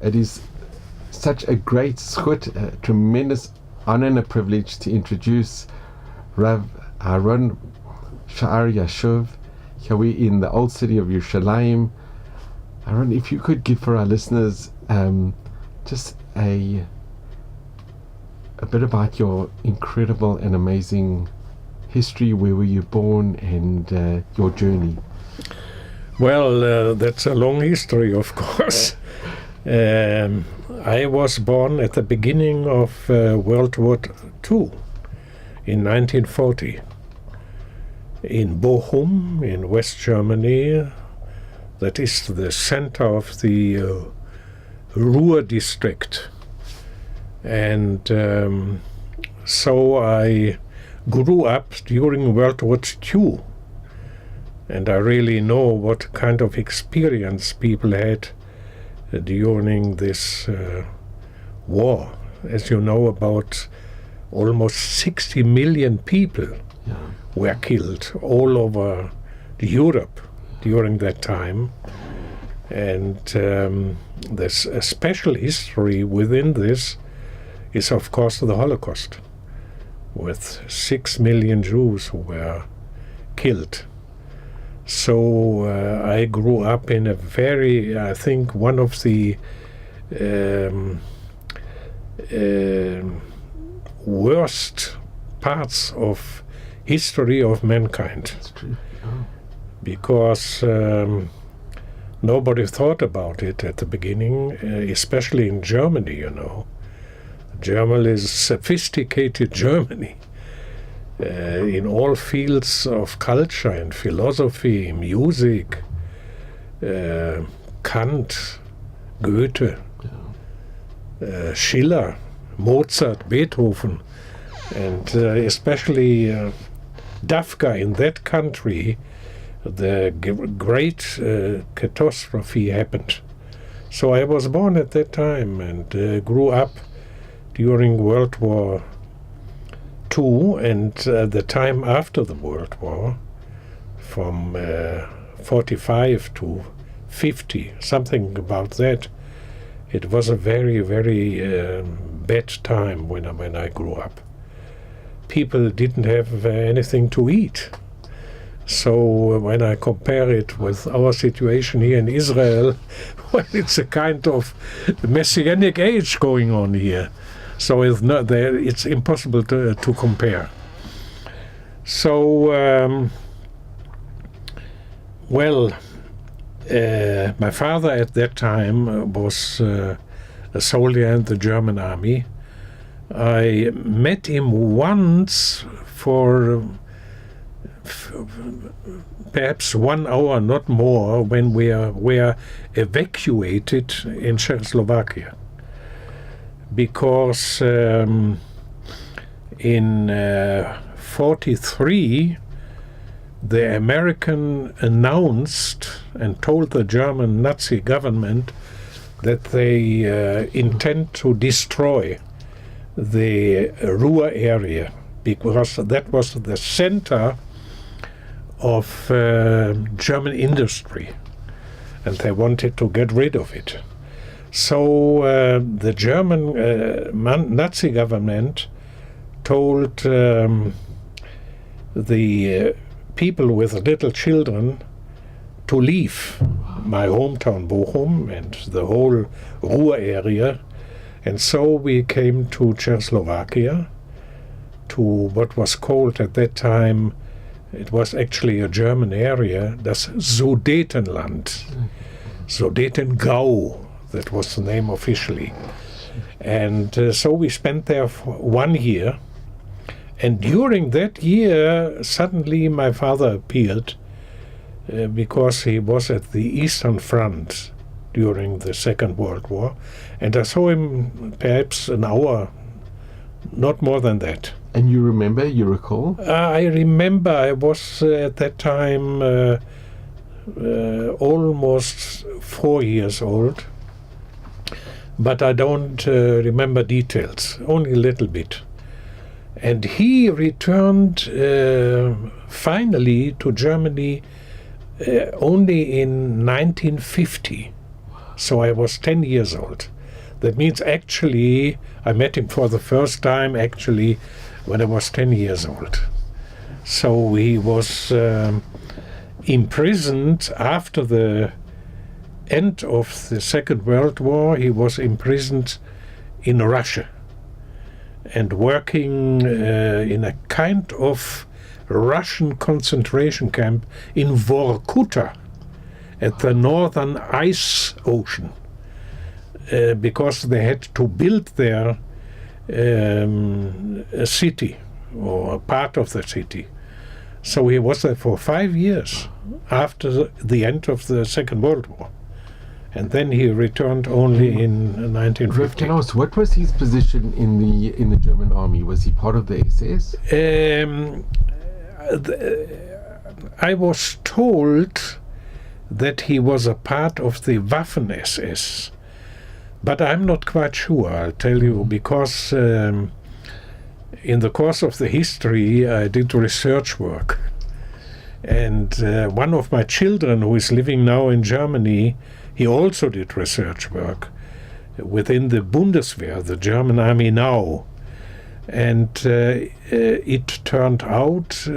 It is such a great zchut, a tremendous honor and a privilege to introduce Rabbi Aharon Shear Yashuv. Here we in the old city of Yerushalayim. Aharon, if you could give for our listeners just a bit about your incredible and amazing history. Where were you born and your journey? Well, that's a long history, of course. I was born at the beginning of World War II in 1940 in Bochum in West Germany. That is the center of the Ruhr district. And so I grew up during World War II. And I really know what kind of experience people had during this war. As you know, about almost 60 million people were killed all over Europe during that time. And there's a special history within this is, of course, the Holocaust, with 6 million Jews who were killed. So I grew up in a very, I think, one of the worst parts of history of mankind. That's true. Oh. Because nobody thought about it at the beginning, especially in Germany, you know. Germany is sophisticated Germany. In all fields of culture and philosophy, music, Kant, Goethe, Schiller, Mozart, Beethoven, and especially Dafka in that country, the great catastrophe happened. So I was born at that time and grew up during World War II and the time after the World War, from 45 to 50, something about that. It was a very, very bad time when I grew up. People didn't have anything to eat. So when I compare it with our situation here in Israel, well, it's a kind of messianic age going on here. So it's impossible to compare. So, my father at that time was a soldier in the German army. I met him once for perhaps 1 hour, not more, when we were evacuated in Czechoslovakia. Because in 1943, the American announced and told the German Nazi government that they intend to destroy the Ruhr area, because that was the center of German industry, and they wanted to get rid of it. So the German Nazi government told the people with little children to leave my hometown Bochum and the whole Ruhr area. And so we came to Czechoslovakia, to what was called at that time, it was actually a German area, das Sudetenland, Sudetengau. That was the name officially. And so we spent there for 1 year. And during that year, suddenly my father appeared because he was at the Eastern Front during the Second World War. And I saw him perhaps an hour, not more than that. And you remember, you recall? I remember I was at that time almost 4 years old. But I don't remember details, only a little bit. And he returned finally to Germany only in 1950. So I was 10 years old. That means actually I met him for the first time actually when I was 10 years old. So he was imprisoned after the end of the Second World War. He was imprisoned in Russia and working in a kind of Russian concentration camp in Vorkuta at the northern ice ocean, because they had to build there a city or a part of the city. So he was there for 5 years after the end of the Second World War. And then he returned only in 1950. Rev, can I ask, what was his position in the German army? Was he part of the SS? I was told that he was a part of the Waffen-SS. But I'm not quite sure, I'll tell you, because in the course of the history I did research work. And one of my children, who is living now in Germany, he also did research work within the Bundeswehr, the German army now. And it turned out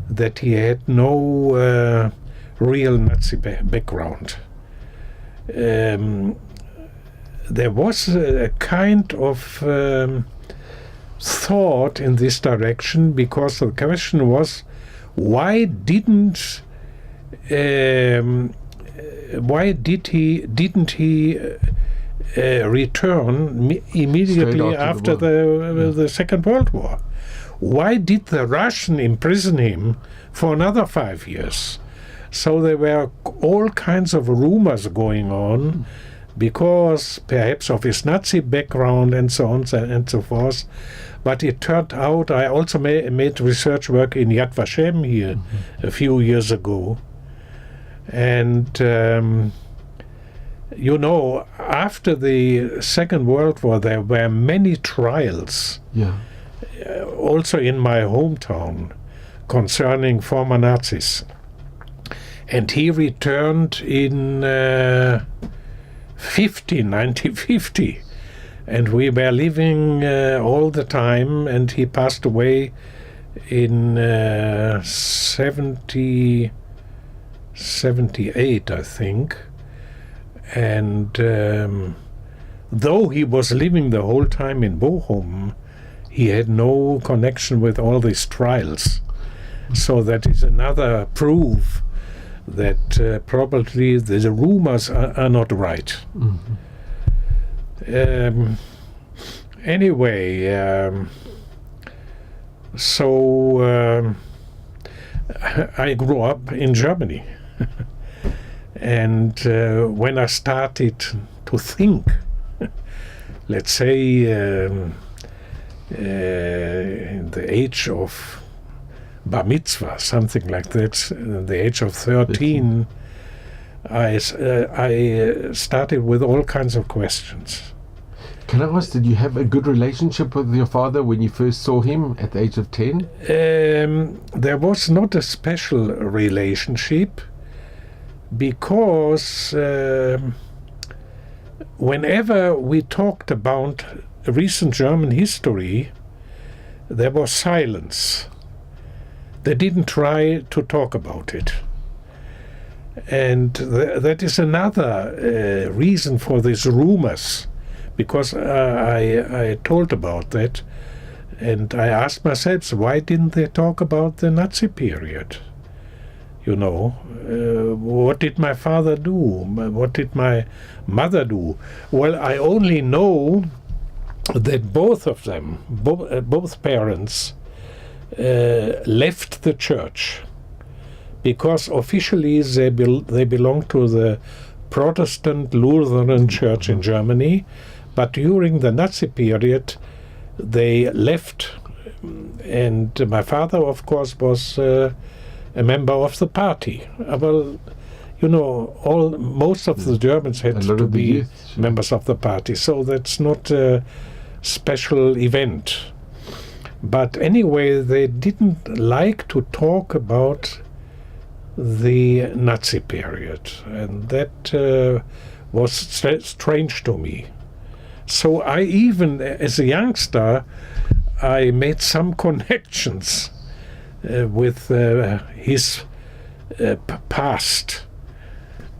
that he had no real Nazi background. There was a kind of thought in this direction, because the question was, why didn't he return immediately after the Second World War? Why did the Russians imprison him for another 5 years? So there were all kinds of rumors going on, because perhaps of his Nazi background and so on and so forth. But it turned out, I also made research work in Yad Vashem here a few years ago. And, you know, after the Second World War, there were many trials, also in my hometown, concerning former Nazis. And he returned in 1950, and we were living all the time, and he passed away in 78, I think. And though he was living the whole time in Bochum, he had no connection with all these trials. So that is another proof that probably the rumors are not right. Anyway, so I grew up in Germany. And when I started to think, let's say in the age of Bar Mitzvah, something like that, the age of 13, I started with all kinds of questions. Can I ask, did you have a good relationship with your father when you first saw him at the age of 10? There was not a special relationship, because whenever we talked about recent German history, there was silence. They didn't try to talk about it. And that is another reason for these rumors, because I told about that, and I asked myself, why didn't they talk about the Nazi period? You know, what did my father do? What did my mother do? Well, I only know that both of them, both parents, left the church, because officially they belong to the Protestant Lutheran Church in Germany, but during the Nazi period they left, and my father, of course, was a member of the party. Well, you know, most of the Germans had to be members of the party, so that's not a special event. But anyway, they didn't like to talk about the Nazi period, and that was strange to me. So I even, as a youngster, I made some connections with his past.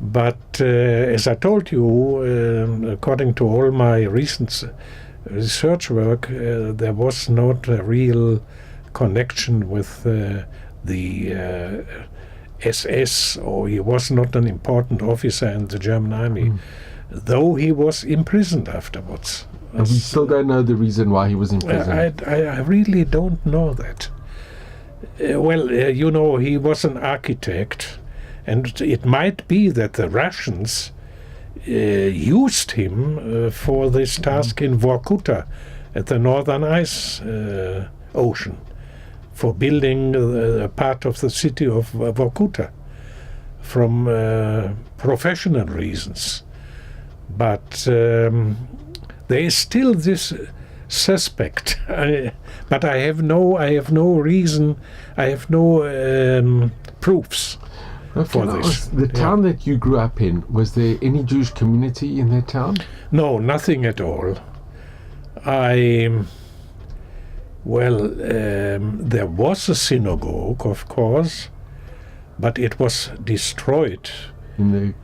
But as I told you, according to all my recent research work, there was not a real connection with the SS, or he was not an important officer in the German army, though he was imprisoned afterwards. And we still don't know the reason why he was in prison. I really don't know that. You know, he was an architect, and it might be that the Russians used him for this task in Vorkuta, at the northern ice ocean, for building a part of the city of Vorkuta from professional reasons. But there is still this suspect, but I have no reason, I have no proofs for this. The town that you grew up in, was there any Jewish community in that town? No, nothing at all. There was a synagogue, of course, but it was destroyed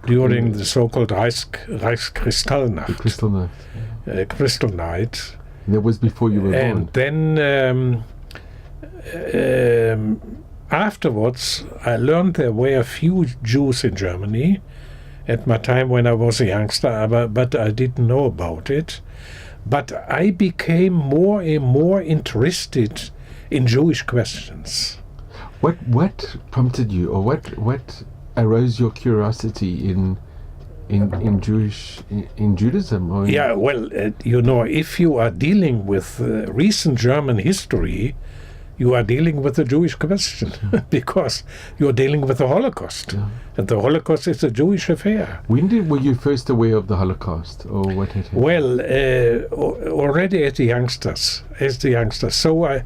during the so-called Reichskristallnacht. The Kristallnacht. Crystal Night. That was before you were born. And then afterwards, I learned there were a few Jews in Germany at my time when I was a youngster, but I didn't know about it. But I became more and more interested in Jewish questions. What prompted you, or what arose your curiosity in Judaism? Or you know, if you are dealing with recent German history, you are dealing with the Jewish question because you are dealing with the Holocaust, and the Holocaust is a Jewish affair. When were you first aware of the Holocaust, or what had happened? Well, already as the youngsters. So I,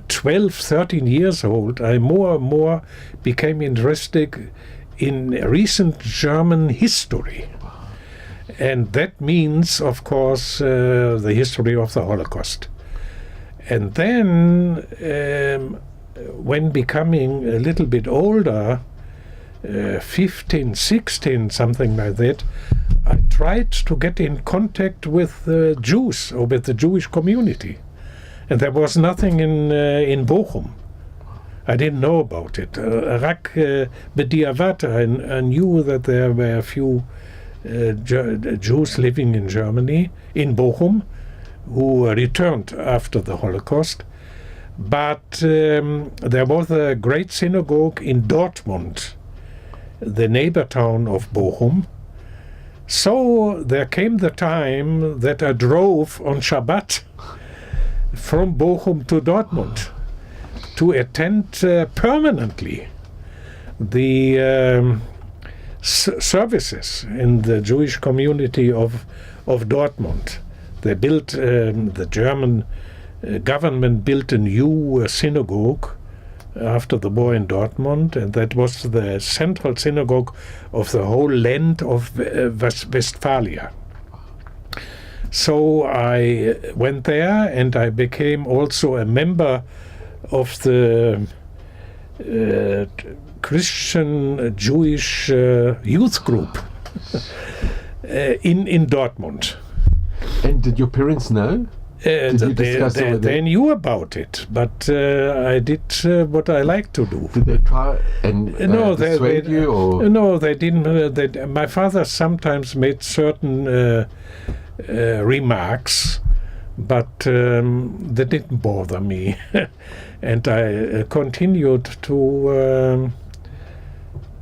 12, 13 years old, I more and more became interested in recent German history. And that means, of course, the history of the Holocaust. And then, when becoming a little bit older, 15, 16, something like that, I tried to get in contact with Jews, or with the Jewish community. And there was nothing in Bochum. I didn't know about it. Rak b'diavad, I knew that there were a few Jews living in Germany, in Bochum, who returned after the Holocaust. But there was a great synagogue in Dortmund, the neighbor town of Bochum. So there came the time that I drove on Shabbat from Bochum to Dortmund to attend permanently the services in the Jewish community of Dortmund. They built, the German government built a new synagogue after the war in Dortmund, and that was the central synagogue of the whole land of Westphalia. So I went there, and I became also a member of the Christian Jewish youth group in Dortmund. And did your parents know? They knew about it, but I did what I like to do. Did they try and persuade you? Or? No, they didn't. My father sometimes made certain remarks, but they didn't bother me. And I continued to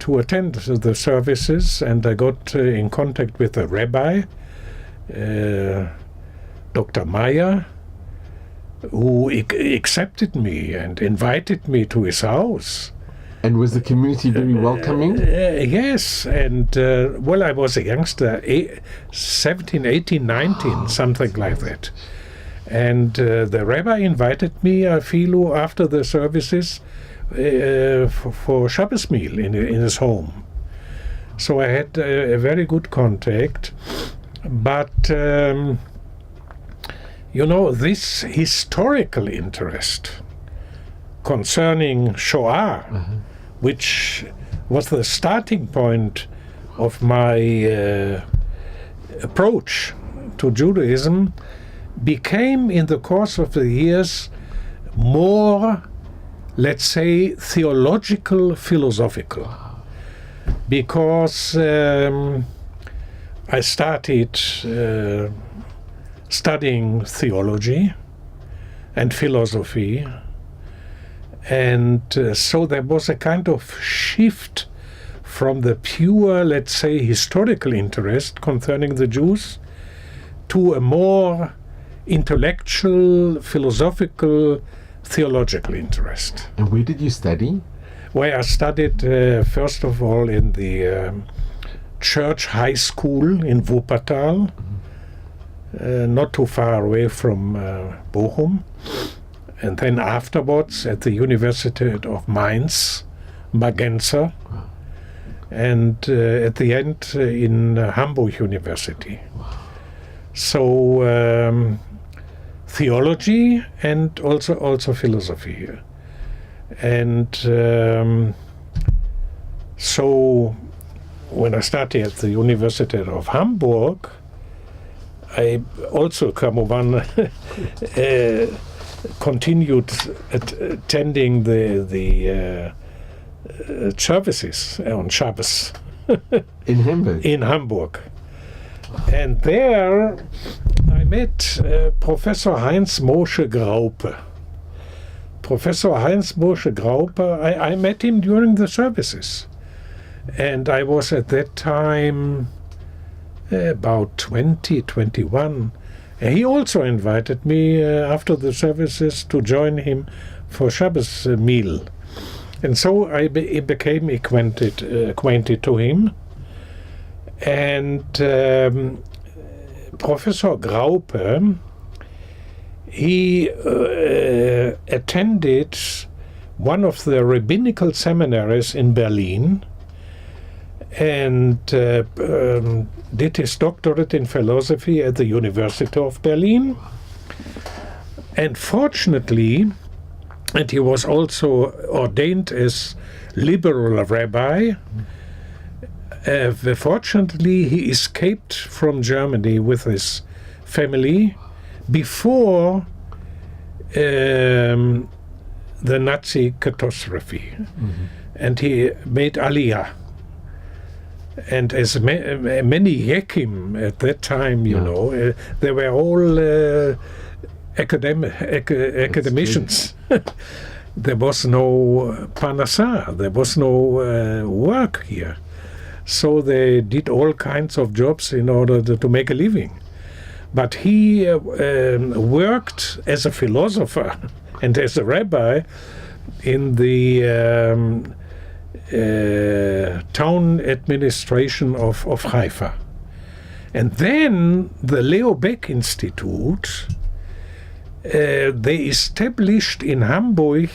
attend the services, and I got in contact with a rabbi, Dr. Meyer, who accepted me and invited me to his house. And was the community very welcoming? Yes, and I was a youngster, 17, 18, 19, something like that. And the rabbi invited me, I feel, after the services for Shabbos meal in his home. So I had a very good contact. But, this historical interest concerning Shoah, which was the starting point of my approach to Judaism, became in the course of the years more, let's say, theological, philosophical. Because I started studying theology and philosophy, and so there was a kind of shift from the pure, let's say, historical interest concerning the Jews to a more intellectual, philosophical, theological interest. And where did you study? Well, I studied first of all in the church high school in Wuppertal, not too far away from Bochum, and then afterwards at the University of Mainz, Magenza, and at the end in Hamburg University. So theology and also philosophy. And so when I studied at the University of Hamburg, I also continued attending the services on Shabbos in Hamburg. In Hamburg, and there I met Professor Heinz Moshe Graupe. Professor Heinz Moshe Graupe, I met him during the services, and I was at that time about 21. He also invited me after the services to join him for Shabbos meal. And so I became acquainted to him. And Professor Graupe, he attended one of the rabbinical seminaries in Berlin and did his doctorate in philosophy at the University of Berlin. And fortunately, and he was also ordained as liberal rabbi, fortunately he escaped from Germany with his family before the Nazi catastrophe. And he made Aliyah. And as many Yekim at that time, you know, they were all academicians. There was no parnassa, there was no work here. So they did all kinds of jobs in order to make a living. But he worked as a philosopher and as a rabbi in the town administration of Haifa. And then the Leo Baeck Institute, they established in Hamburg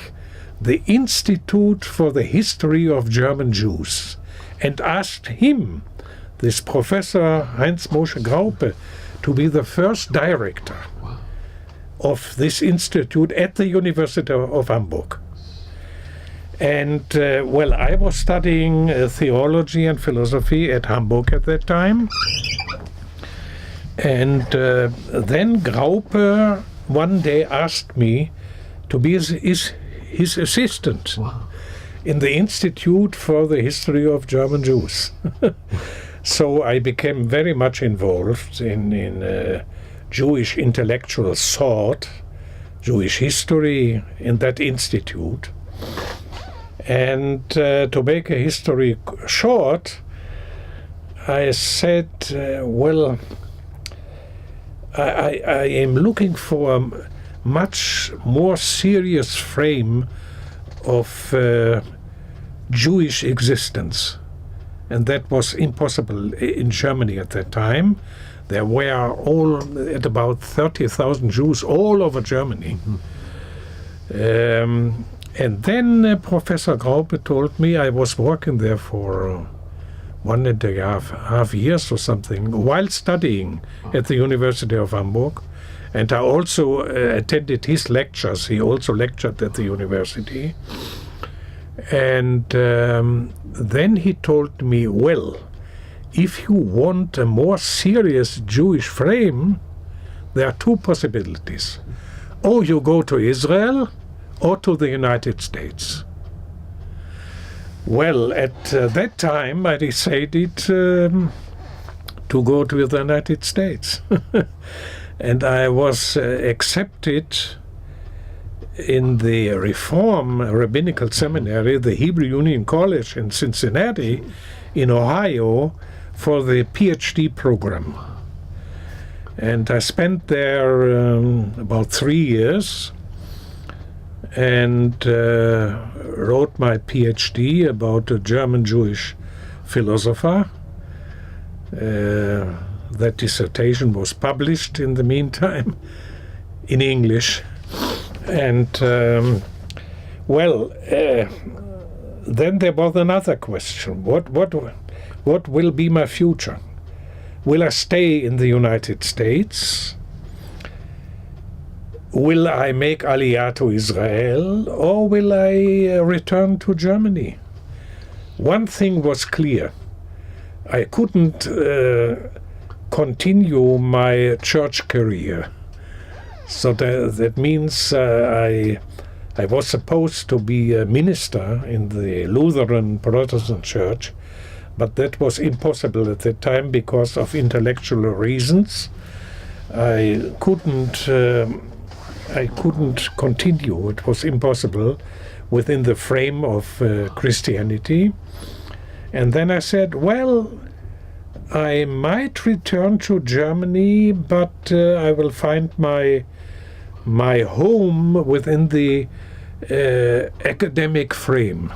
the Institute for the History of German Jews and asked him, this Professor Heinz Moshe Graupe, to be the first director of this institute at the University of Hamburg. And well, I was studying theology and philosophy at Hamburg at that time. And then Graupe one day asked me to be his assistant in the Institute for the History of German Jews. So I became very much involved in Jewish intellectual thought, Jewish history in that institute. And to make a history short, I said, well, I am looking for a much more serious frame of Jewish existence. And that was impossible in Germany at that time. There were at about 30,000 Jews all over Germany. And then Professor Graupe told me, I was working there for 1.5 years or something, while studying at the University of Hamburg. And I also attended his lectures. He also lectured at the university. And then he told me, well, if you want a more serious Jewish frame, there are two possibilities. Or you go to Israel or to the United States. Well, at that time I decided to go to the United States. And I was accepted in the Reform Rabbinical Seminary, the Hebrew Union College in Cincinnati, in Ohio, for the PhD program. And I spent there about 3 years and wrote my PhD about a German Jewish philosopher. That dissertation was published in the meantime in English. And then there was another question. What will be my future? Will I stay in the United States? Will I make Aliyah to Israel, or will I return to Germany? One thing was clear. I couldn't continue my church career. So that means I was supposed to be a minister in the Lutheran Protestant Church, but that was impossible at that time because of intellectual reasons. I couldn't continue. It was impossible within the frame of Christianity. And then I said, well, I might return to Germany, but I will find my home within the academic frame.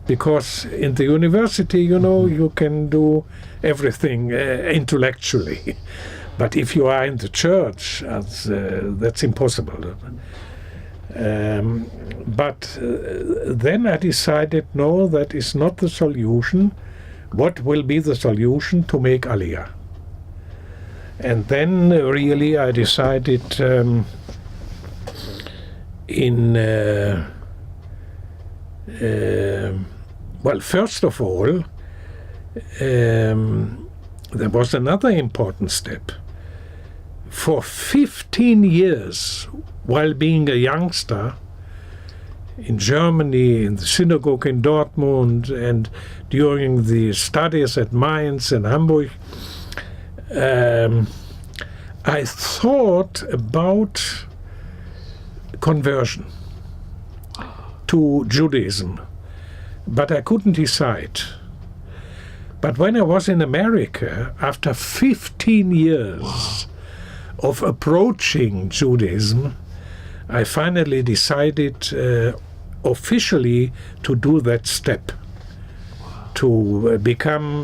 Because in the university, you can do everything intellectually. But if you are in the church, that's impossible. But then I decided, no, that is not the solution. What will be the solution? To make Aliyah. And then really I decided first of all, there was another important step. For 15 years, while being a youngster in Germany, in the synagogue in Dortmund, and during the studies at Mainz and Hamburg, I thought about conversion to Judaism, but I couldn't decide. But when I was in America, after 15 years of approaching Judaism, I finally decided officially to do that step, to become,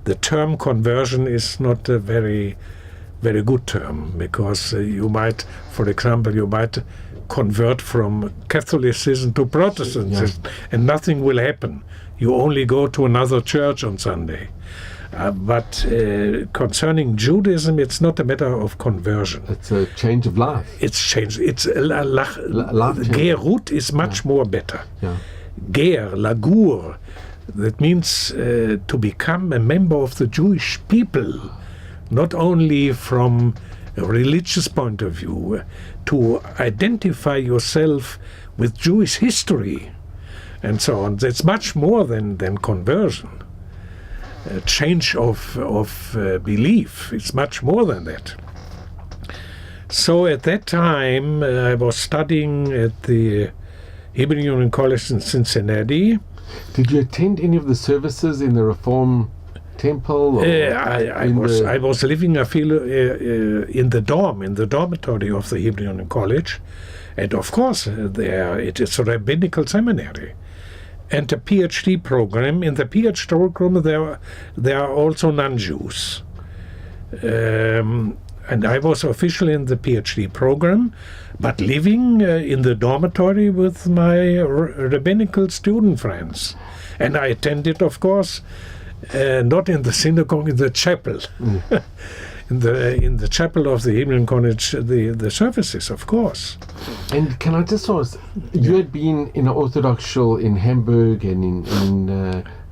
the term conversion is not a very, very good term, because you might, for example, convert from Catholicism to Protestantism, and nothing will happen. You only go to another church on Sunday. But concerning Judaism, it's not a matter of conversion. It's a change of life. It's change. It's Gerut is much more better. Yeah. Ger, lagur, that means to become a member of the Jewish people, not only from a religious point of view, to identify yourself with Jewish history and so on. That's much more than conversion. A change of belief. It's much more than that. So at that time, I was studying at the Hebrew Union College in Cincinnati. Did you attend any of the services in the Reform Temple? I was living, I feel, in the dormitory of the Hebrew Union College, and of course, there it is a rabbinical seminary. And a PhD program. In the PhD program, there are also non-Jews. And I was officially in the PhD program, but living in the dormitory with my rabbinical student friends. And I attended, of course, not in the synagogue, in the chapel. in the chapel of the Hebrew College, the services, of course. And can I just ask, you had been in an Orthodox shul in Hamburg and in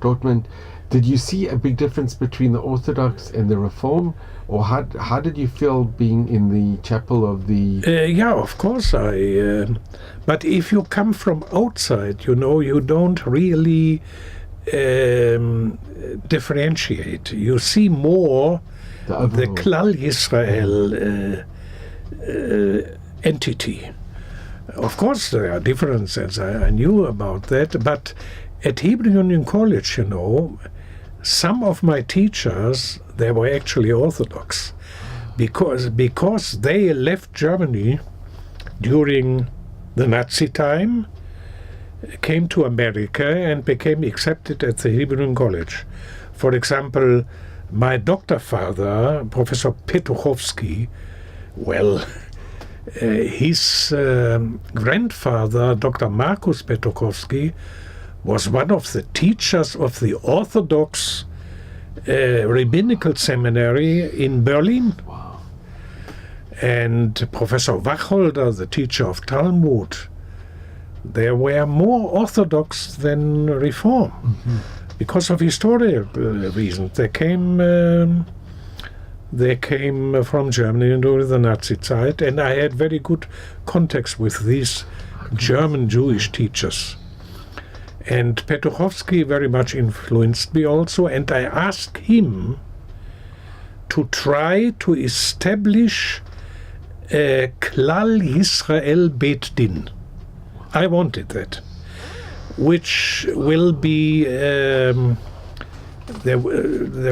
Dortmund. Did you see a big difference between the Orthodox and the Reform? Or how did you feel being in the chapel of the... Yeah, of course. But if you come from outside, you don't really differentiate. You see more the Klal Yisrael entity. Of course, there are differences. I knew about that. But at Hebrew Union College, some of my teachers, they were actually Orthodox, because they left Germany during the Nazi time, came to America and became accepted at the Hebrew Union College. For example, my doctor father, Professor Petuchowski, his grandfather, Dr. Markus Petuchowski, was one of the teachers of the Orthodox rabbinical seminary in Berlin. Wow. And Professor Wacholder, the teacher of Talmud, they were more Orthodox than Reform. Mm-hmm. Because of historical reasons. They came from Germany during the Nazi time, and I had very good contacts with these German Jewish teachers. And Petuchowski very much influenced me also, and I asked him to try to establish a Klal Yisrael Beit Din. I wanted that, which will be, there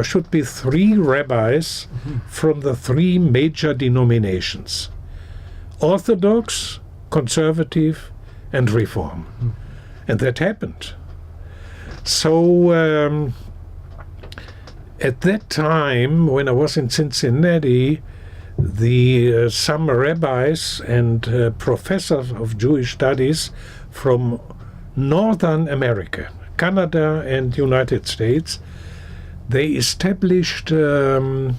should be 3 rabbis from the 3 major denominations: Orthodox, Conservative, and Reform. And that happened. So at that time, when I was in Cincinnati, some rabbis and professors of Jewish studies from Northern America, Canada and United States, they established a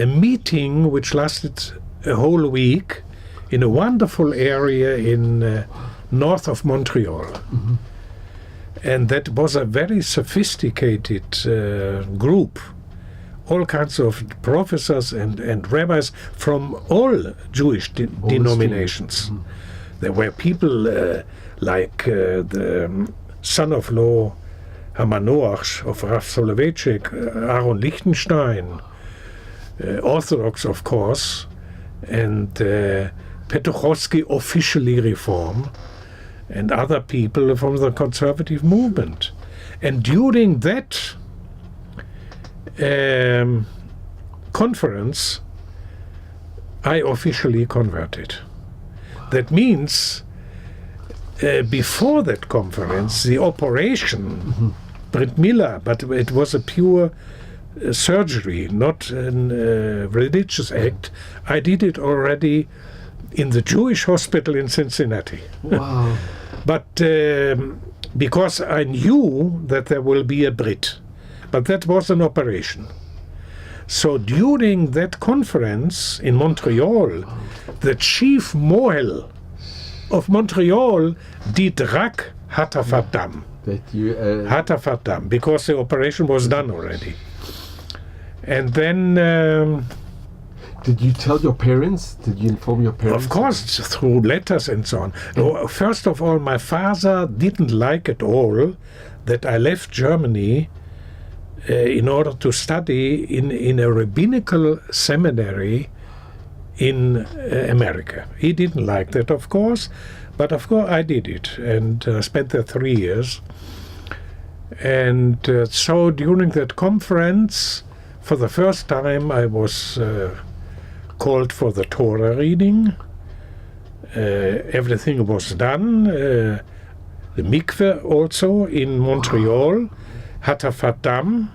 meeting which lasted a whole week in a wonderful area in north of Montreal. Mm-hmm. And that was a very sophisticated group, all kinds of professors and rabbis from all Jewish denominations. Mm-hmm. There were people like the son-in-law Hamanoach of Rav Soloveitchik, Aaron Lichtenstein, Orthodox, of course, and Petuchowski, officially Reform, and other people from the conservative movement. And during that conference, I officially converted. That means before that conference, the operation, Brit Milah, but it was a pure surgery, not a religious act. I did it already in the Jewish hospital in Cincinnati. Wow. But because I knew that there will be a Brit, but that was an operation. So during that conference in Montreal, the chief mohel of Montreal did rak hatafat dam. Hatafat dam, because the operation was done already. And then... did you tell your parents? Did you inform your parents? Of course, through letters and so on. No, first of all, my father didn't like at all that I left Germany in order to study in a rabbinical seminary in America. He didn't like that, of course, but of course I did it and spent there 3 years. And so during that conference, for the first time, I was called for the Torah reading. Everything was done. The mikveh also in Montreal, Hatafat Dam.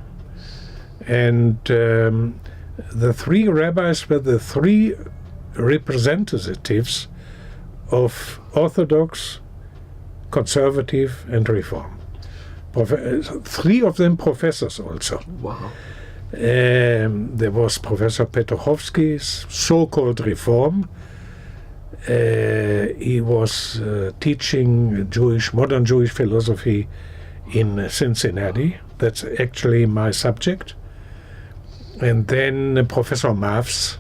And the 3 rabbis were the 3 representatives of Orthodox, conservative, and reform. Three of them professors also. Wow. There was Professor Petrowski's so-called reform. He was teaching modern Jewish philosophy in Cincinnati. That's actually my subject. And then Professor Mavs,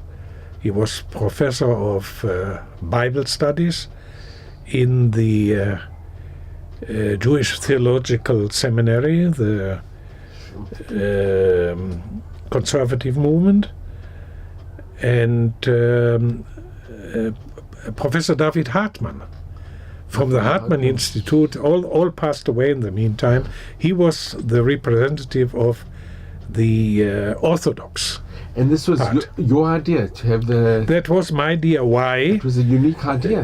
he was professor of Bible studies in the Jewish Theological Seminary, the conservative movement. And Professor David Hartmann from the Hartmann Institute, all passed away in the meantime. He was the representative of the Orthodox. And this was your idea to have the... That was my idea. Why? It was a unique idea.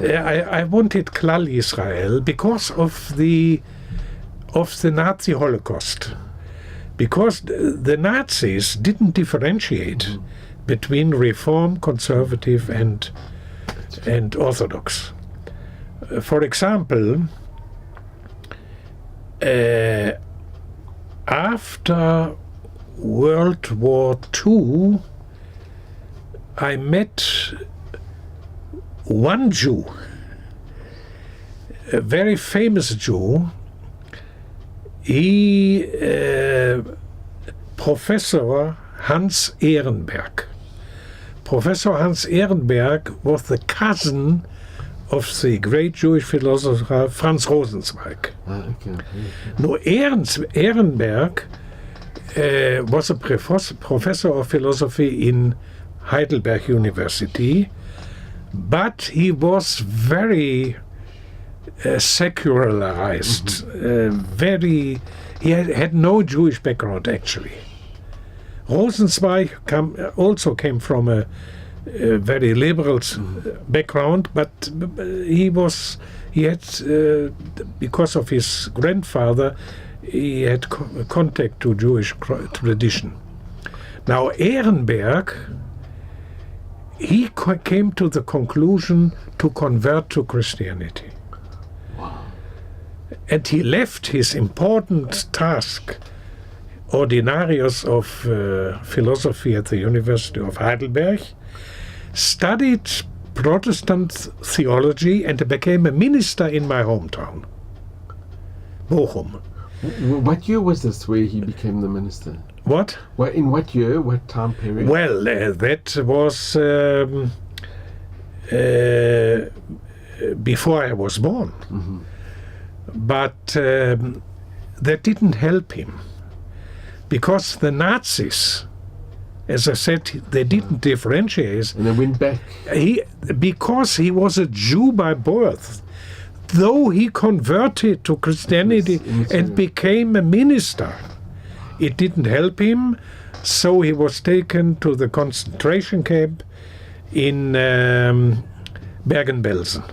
I wanted Klal Yisrael because of the Nazi Holocaust. Because the Nazis didn't differentiate between Reform, Conservative, and Orthodox. For example, after World War II, I met one Jew, a very famous Jew. He, Professor Hans Ehrenberg. Professor Hans Ehrenberg was the cousin of the great Jewish philosopher Franz Rosenzweig. Now, Ehrenberg was a professor of philosophy in Heidelberg University, but he was very secularized. He had no Jewish background, actually. Rosenzweig also came from a very liberal background, but he had, because of his grandfather, he had contact to Jewish tradition. Now, Ehrenberg, he came to the conclusion to convert to Christianity. Wow. And he left his important task, ordinarius of philosophy at the University of Heidelberg, studied Protestant theology, and became a minister in my hometown, Bochum. What year was this where he became the minister? What? In what year? What time period? Well, that was before I was born. But that didn't help him, because the Nazis, as I said, they didn't differentiate. And they went back. Because he was a Jew by birth, though he converted to Christianity and became a minister, it didn't help him. So he was taken to the concentration camp in Bergen-Belsen.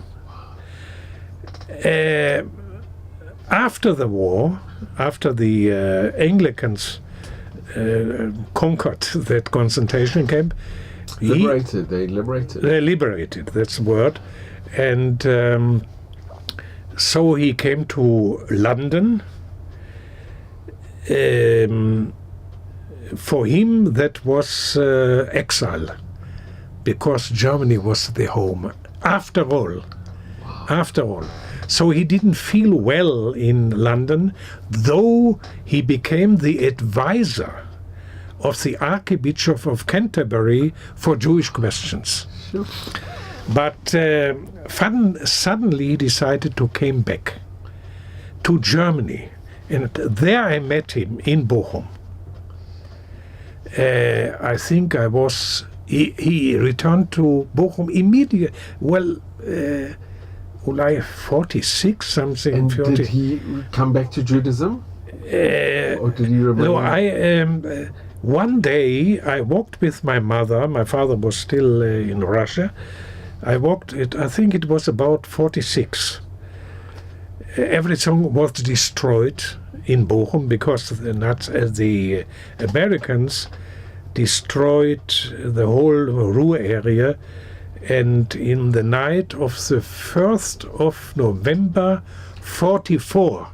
After the war, after the Anglicans conquered that concentration camp, They liberated. They liberated, that's the word. And so he came to London. For him, that was exile, because Germany was the home. After all. So he didn't feel well in London, though he became the advisor of the Archbishop of Canterbury for Jewish questions. Sure. But suddenly he decided to come back to Germany. And there I met him in Bochum. I think he returned to Bochum immediately. Well, 46, something. And 40. did he come back to Judaism? Or did he remain? No, one day I walked with my mother. My father was still in Russia. I think it was about 46. Everything was destroyed in Bochum because the Americans destroyed the whole Ruhr area And in the night of the 1st of November 44,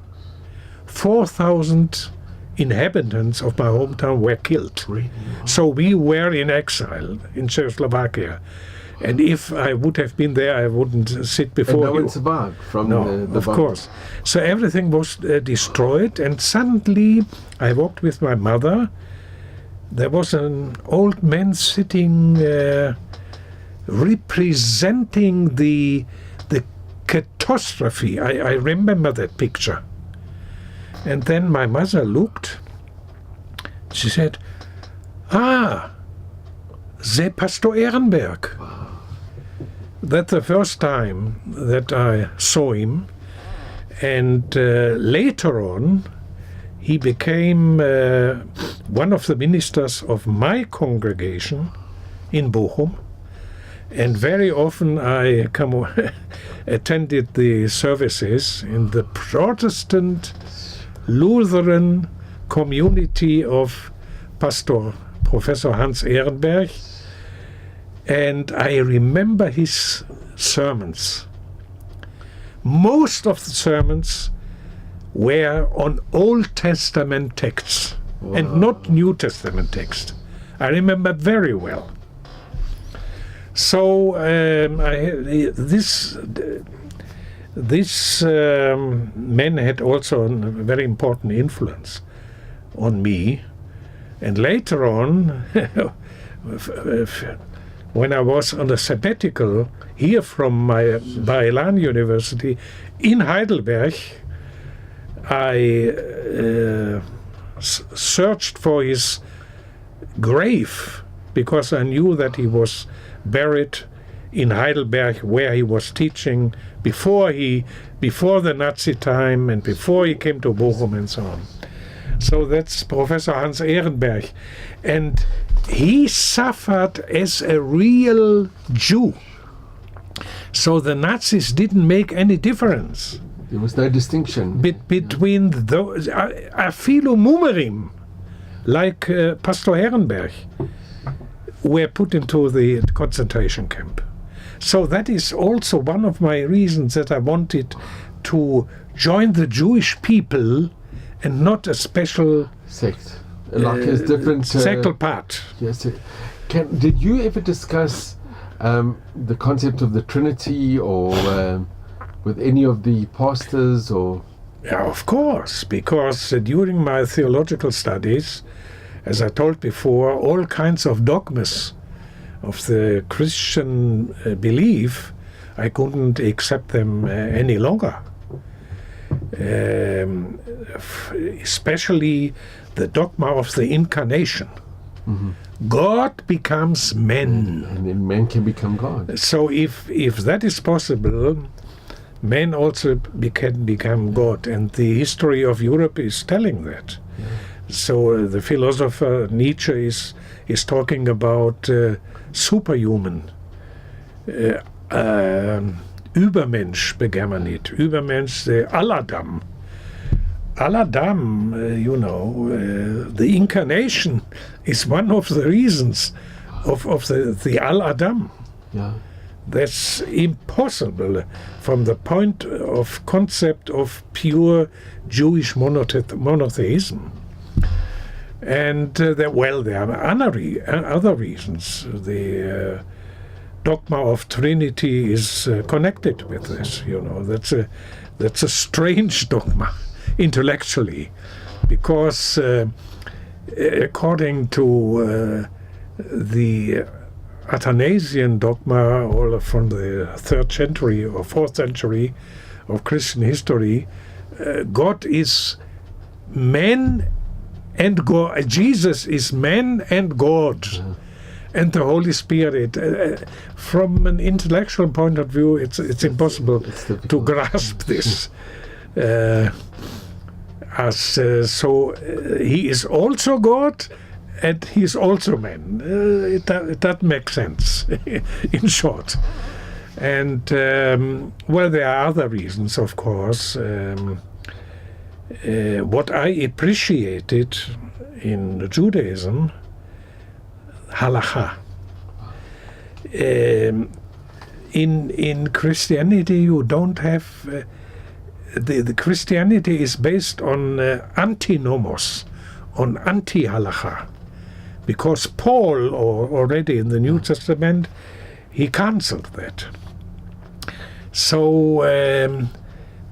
4,000 inhabitants of my hometown were killed. Really? So we were in exile in Czechoslovakia. And if I would have been there, I wouldn't sit before And no you. one survived from No, the of bomb. course. So everything was destroyed, and suddenly I walked with my mother. There was an old man sitting, representing the catastrophe. I remember that picture. And then my mother looked. She said, "Ah, the Pastor Ehrenberg." That's the first time that I saw him. And later on, he became one of the ministers of my congregation in Bochum. And very often I attended the services in the Protestant Lutheran community of Pastor Professor Hans Ehrenberg. And I remember his sermons. Most of the sermons were on Old Testament texts and not New Testament texts. I remember very well. So this man had also a very important influence on me. And later on, when I was on a sabbatical here from my Bar-Ilan University in Heidelberg, I searched for his grave because I knew that he was buried in Heidelberg, where he was teaching before the Nazi time and before he came to Bochum and so on. So that's Professor Hans Ehrenberg. And he suffered as a real Jew. So the Nazis didn't make any difference. There was no distinction. Between those, Afilo Mumerim, like Pastor Ehrenberg, were put into the concentration camp. So that is also one of my reasons that I wanted to join the Jewish people and not a special sect. Like a different sectal part. Yes. Did you ever discuss the concept of the Trinity or with any of the pastors or? Yeah, of course, because during my theological studies, as I told before, all kinds of dogmas of the Christian belief, I couldn't accept them any longer. Especially the dogma of the incarnation. Mm-hmm. God becomes man. And then man can become God. So if that is possible, man also can become God. And the history of Europe is telling that. Yeah. So the philosopher Nietzsche is talking about superhuman. Übermensch began man it. Übermensch, the Al-Adam. Al-Adam, the incarnation is one of the reasons of the Al-Adam. Yeah. That's impossible from the point of concept of pure Jewish monotheism. And there are other reasons. The dogma of Trinity is connected with this. That's a strange dogma intellectually, because according to the Athanasian dogma, all from the 3rd century or 4th century of Christian history, God is man and God. Jesus is man and God. Yeah. And the Holy Spirit. From an intellectual point of view, it's impossible to grasp this. So he is also God, and he is also man. It doesn't make sense, in short. And there are other reasons, of course. What I appreciated in Judaism, halakha. in Christianity you don't have the Christianity is based on antinomos, on anti-halacha, because Paul already in the New Testament he cancelled that. So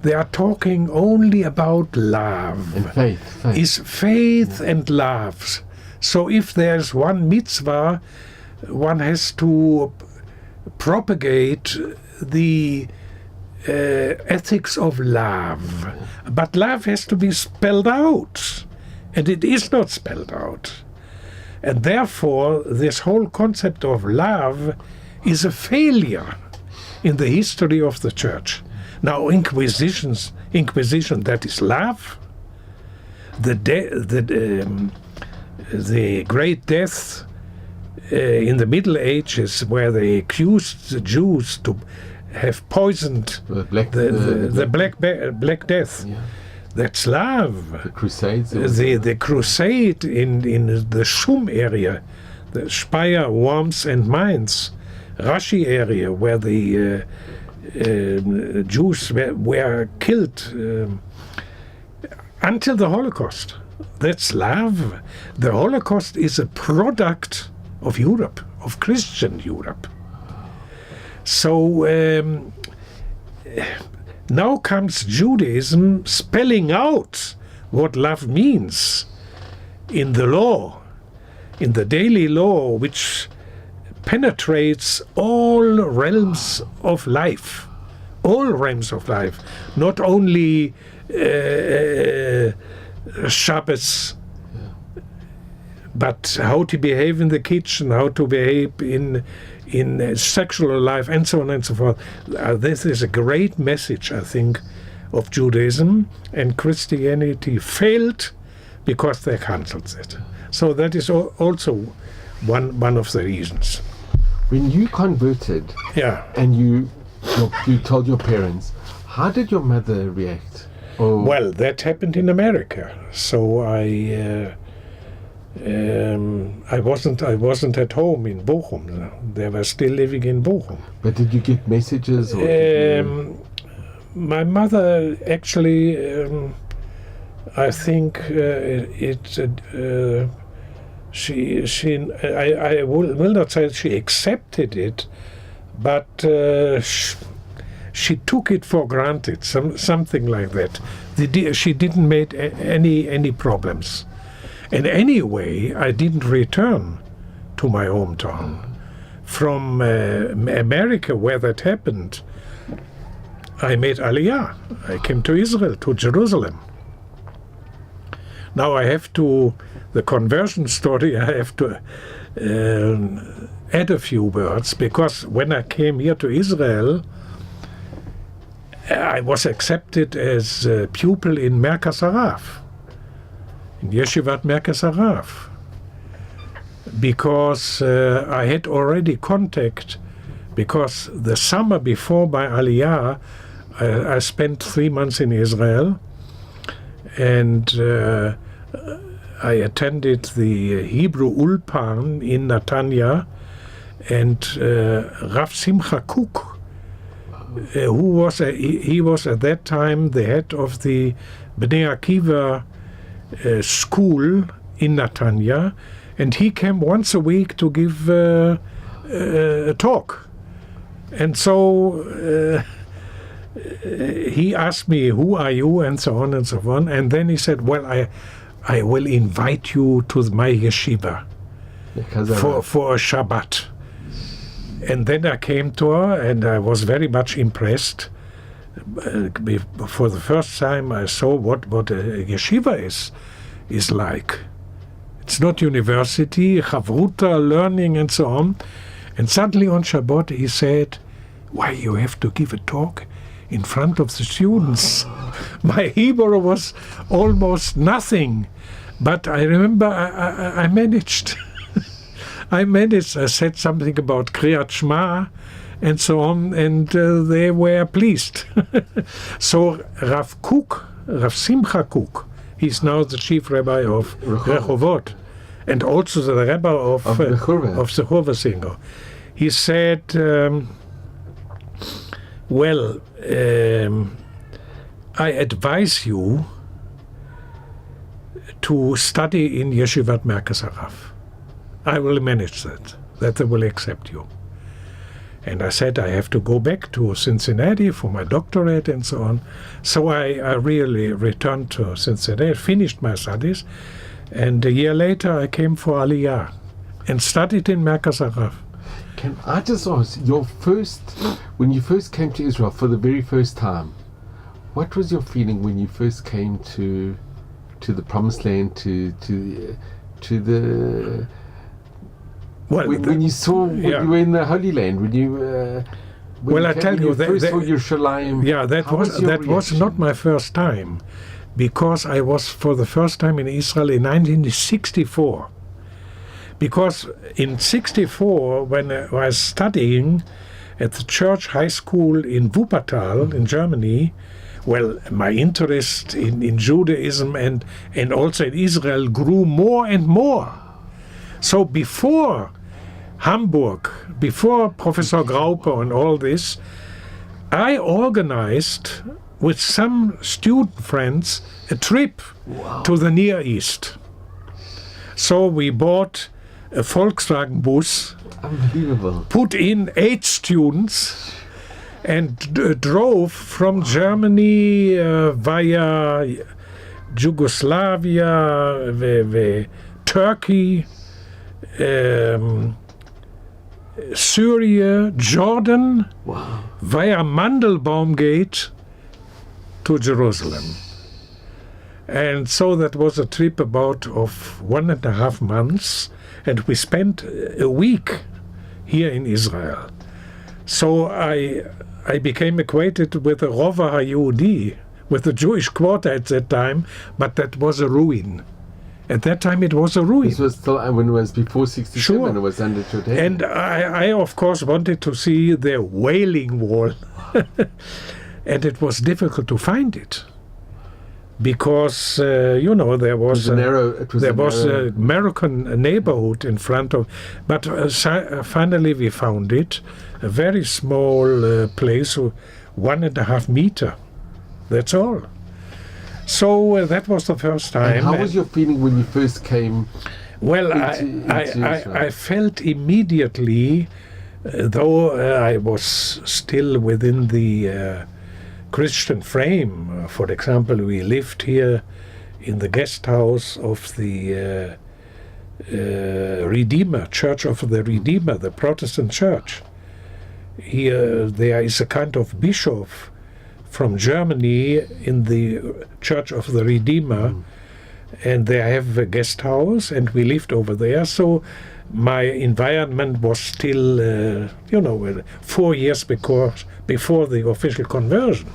they are talking only about love. And faith. Is faith and love. So if there's one mitzvah, one has to propagate the ethics of love. But love has to be spelled out. And it is not spelled out. And therefore, this whole concept of love is a failure in the history of the church. Now, Inquisition, that is love. The Great Death in the Middle Ages, where they accused the Jews to have poisoned the Black Death. Yeah. That's love. The Crusades. The crusade in the Shum area, the Speyer, Worms and Mainz, Rashi area, where the Jews were killed until the Holocaust. That's love. The Holocaust is a product of Europe, of Christian Europe. So now comes Judaism spelling out what love means in the law, in the daily law, which penetrates all realms of life, not only Shabbos, but how to behave in the kitchen, how to behave in sexual life, and so on and so forth. This is a great message, I think, of Judaism, and Christianity failed because they cancelled it. So that is also one of the reasons. When you converted, Yeah. and you told your parents, how did your mother react? Oh. Well, that happened in America. So I wasn't at home in Bochum. They were still living in Bochum. But did you get messages? Or My mother actually, I think I will not say she accepted it, but she took it for granted, something like that. She didn't make any problems. And anyway, I didn't return to my hometown. From America, where that happened, I made Aliyah. I came to Israel, to Jerusalem. Now the conversion story, I have to add a few words, because when I came here to Israel, I was accepted as a pupil in Merkaz Harav, in Yeshivat Merkaz Harav, because I had already contact, because the summer before my Aliyah, I spent 3 months in Israel, and I attended the Hebrew Ulpan in Netanya, and Rav Simcha Cook, who was he was at that time the head of the Bnei Akiva school in Netanya, and he came once a week to give a talk. And so he asked me, "Who are you?" and so on and so on. And then he said, "Well, I will invite you to my yeshiva for a Shabbat." And then I came to her, and I was very much impressed. For the first time, I saw what a yeshiva is like. It's not university, chavruta, learning, and so on. And suddenly on Shabbat, he said, "Why, you have to give a talk in front of the students." My Hebrew was almost nothing, but I remember I managed. I said something about Kriyat Shema and so on, and they were pleased. So Rav Simcha Cook, he's now the chief rabbi of Rehovot, and also the rabbi of the Churva Singer. He said, Well, I advise you to study in Yeshivat Merkaz Harav. I will manage that they will accept you. And I said I have to go back to Cincinnati for my doctorate and so on. So I really returned to Cincinnati, finished my studies, and a year later I came for Aliyah and studied in Merkaz Harav. Can I just ask, when you first came to Israel for the very first time, what was your feeling when you first came to the Promised Land, to the when you saw you were in the Holy Land, when you I tell you, first saw Yerushalayim? Yeah, that was not my first time, because I was for the first time in Israel in 1964. Because in 1964, when I was studying at the church high school in Wuppertal in Germany, well, my interest in Judaism and also in Israel grew more and more. So before Hamburg, before Professor Grauper and all this, I organized with some student friends a trip to the Near East. So we bought a Volkswagen bus, unbelievable, put in 8 students, and drove from Germany via Yugoslavia, Turkey, Syria, Jordan, via Mandelbaum Gate to Jerusalem. And so that was a trip of 1.5 months, and we spent a week here in Israel. So I became acquainted with the Rova HaYehudi, with the Jewish quarter at that time, but that was a ruin. At that time it was a ruin. This was still when it was before 67, sure. It was under Judaism. And I of course wanted to see the Wailing Wall. And it was difficult to find it. Because, there was an American neighborhood in front of, but finally we found it, a very small place, 1.5 meter. That's all. So that was the first time. And how was your feeling when you first came? Well, I felt immediately, though I was still within the Christian frame. For example, we lived here in the guest house of the Redeemer, Church of the Redeemer, the Protestant church. Here there is a kind of bishop from Germany in the Church of the Redeemer, and they have a guest house, and we lived over there. So my environment was still, 4 years before the official conversion.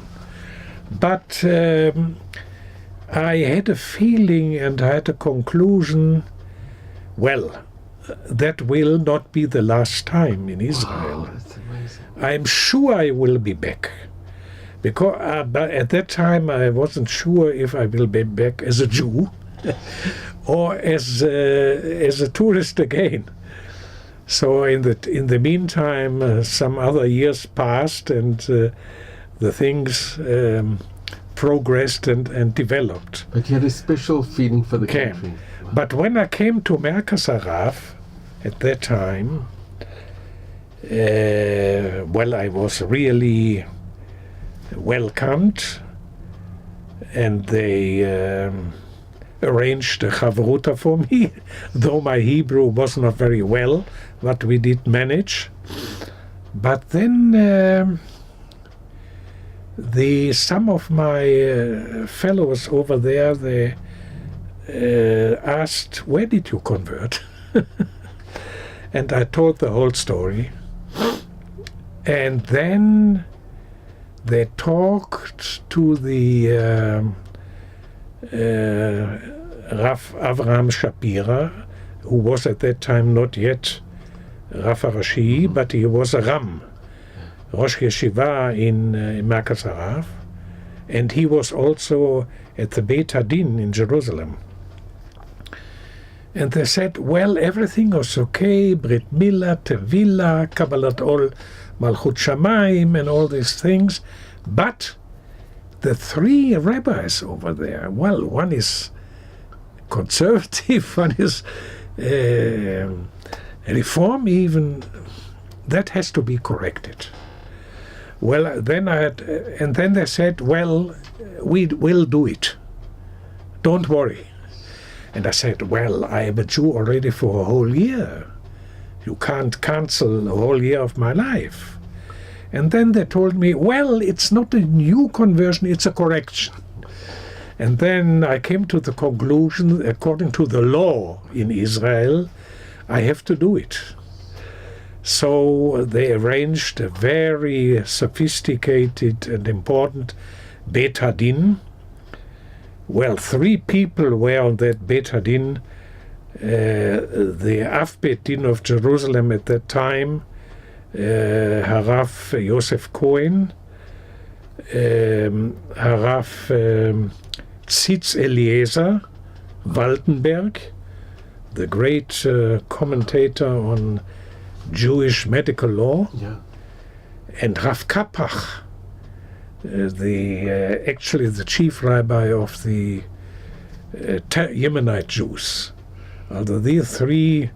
But I had a feeling and I had a conclusion, well, that will not be the last time in Israel. Wow, that's amazing. I'm sure I will be back. Because but at that time I wasn't sure if I will be back as a Jew or as a tourist again. So in the meantime, some other years passed, and the things progressed and developed. But you had a special feeling for the country. Wow. But when I came to Merkaz Harav at that time, I was really welcomed, and they arranged a chavruta for me, though my Hebrew was not very well, but we did manage. But then some of my fellows over there, they asked, where did you convert? And I told the whole story. And then they talked to the Rav Avraham Shapira, who was at that time not yet Rav Arashi, but he was a Ram, Rosh Yeshiva in Merkaz Harav, and he was also at the Beit Hadin in Jerusalem. And they said, well, everything was okay, Brit Milah, Tevilah, Kabbalat Ol, Malchut Shamayim, and all these things. But the three rabbis over there, well, one is conservative, one is reform even, that has to be corrected. Well, then then they said, well, we will do it. Don't worry. And I said, well, I am a Jew already for a whole year. You can't cancel a whole year of my life. And then they told me, well, it's not a new conversion, it's a correction. And then I came to the conclusion, according to the law in Israel, I have to do it. So they arranged a very sophisticated and important Bet Hadin. Well, 3 people were on that Bet Hadin. The Av Bet Din of Jerusalem at that time, Harav Yosef Cohen, Harav Tzitz Eliezer Waldenberg, the great commentator on Jewish medical law, and Rav Kapach, actually the chief rabbi of the Yemenite Jews. Although these 3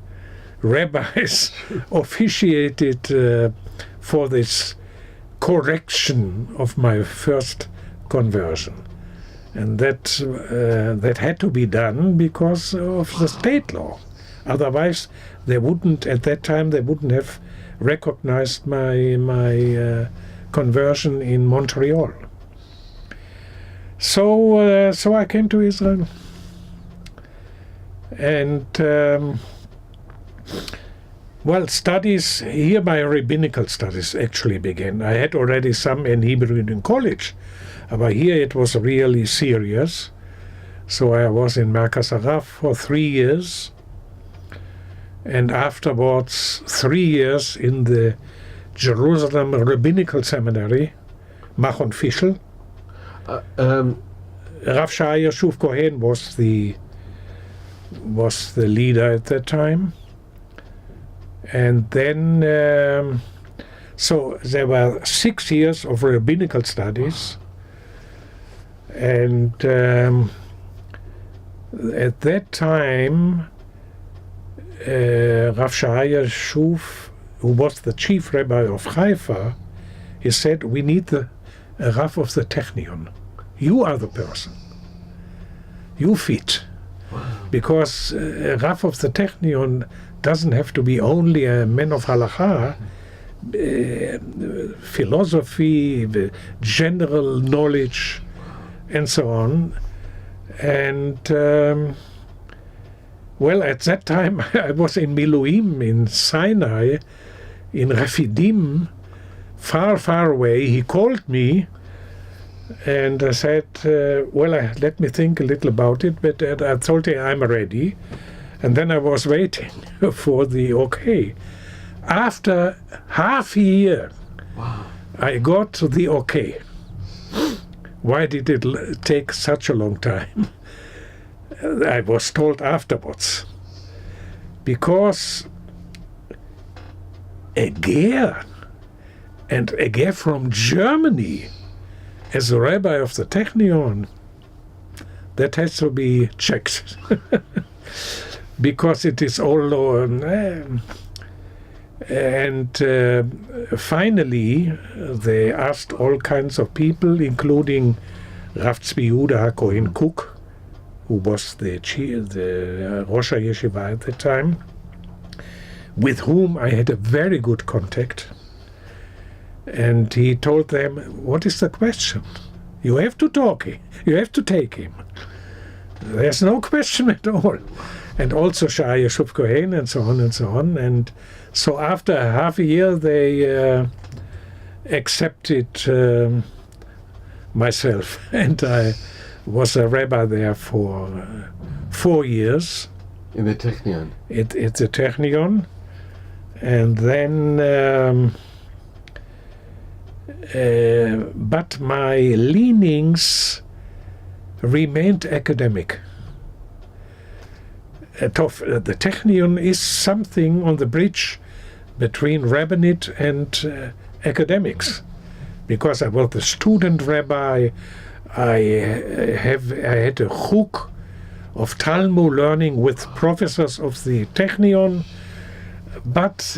rabbis officiated for this correction of my first conversion. And that had to be done because of the state law. Otherwise, they wouldn't have recognized my conversion in Montreal. So I came to Israel. And studies here, my rabbinical studies actually began. I had already some in Hebrew in college, but here it was really serious. So I was in Merkaz Harav for 3 years, and afterwards 3 years in the Jerusalem Rabbinical Seminary, Machon Fischl. Rav Shear Yashuv Kohen was the leader at that time. And then, so there were 6 years of rabbinical studies. And at that time, Rav Shear Yashuv, who was the chief rabbi of Haifa, he said, we need the Rav of the Technion. You are the person. You fit. Wow. Because Rav of the Technion doesn't have to be only a man of halakha, philosophy, general knowledge, and so on. And at that time I was in Miluim in Sinai, in Refidim, far, far away. He called me, and I said, let me think a little about it, but I told him I'm ready. And then I was waiting for the okay. After half a year, wow, I got the okay. Why did it take such a long time? I was told afterwards. Because a Ger, and a Ger from Germany, as a rabbi of the Technion, that has to be checked. Because it is all finally they asked all kinds of people, including Rav Tzvi Yehuda HaKohen Cook, who was the Rosh HaYeshiva at the time, with whom I had a very good contact. And he told them, what is the question? You have to talk him. You have to take him. There's no question at all. And also Shear Yashuv Kohen, and so on and so on. And so after half a year, they accepted myself. And I was a rabbi there for 4 years. In the Technion? At the Technion. And then, but my leanings remained academic. the Technion is something on the bridge between rabbinate and academics, because I was a student rabbi. I had a chuk of Talmud learning with professors of the Technion, but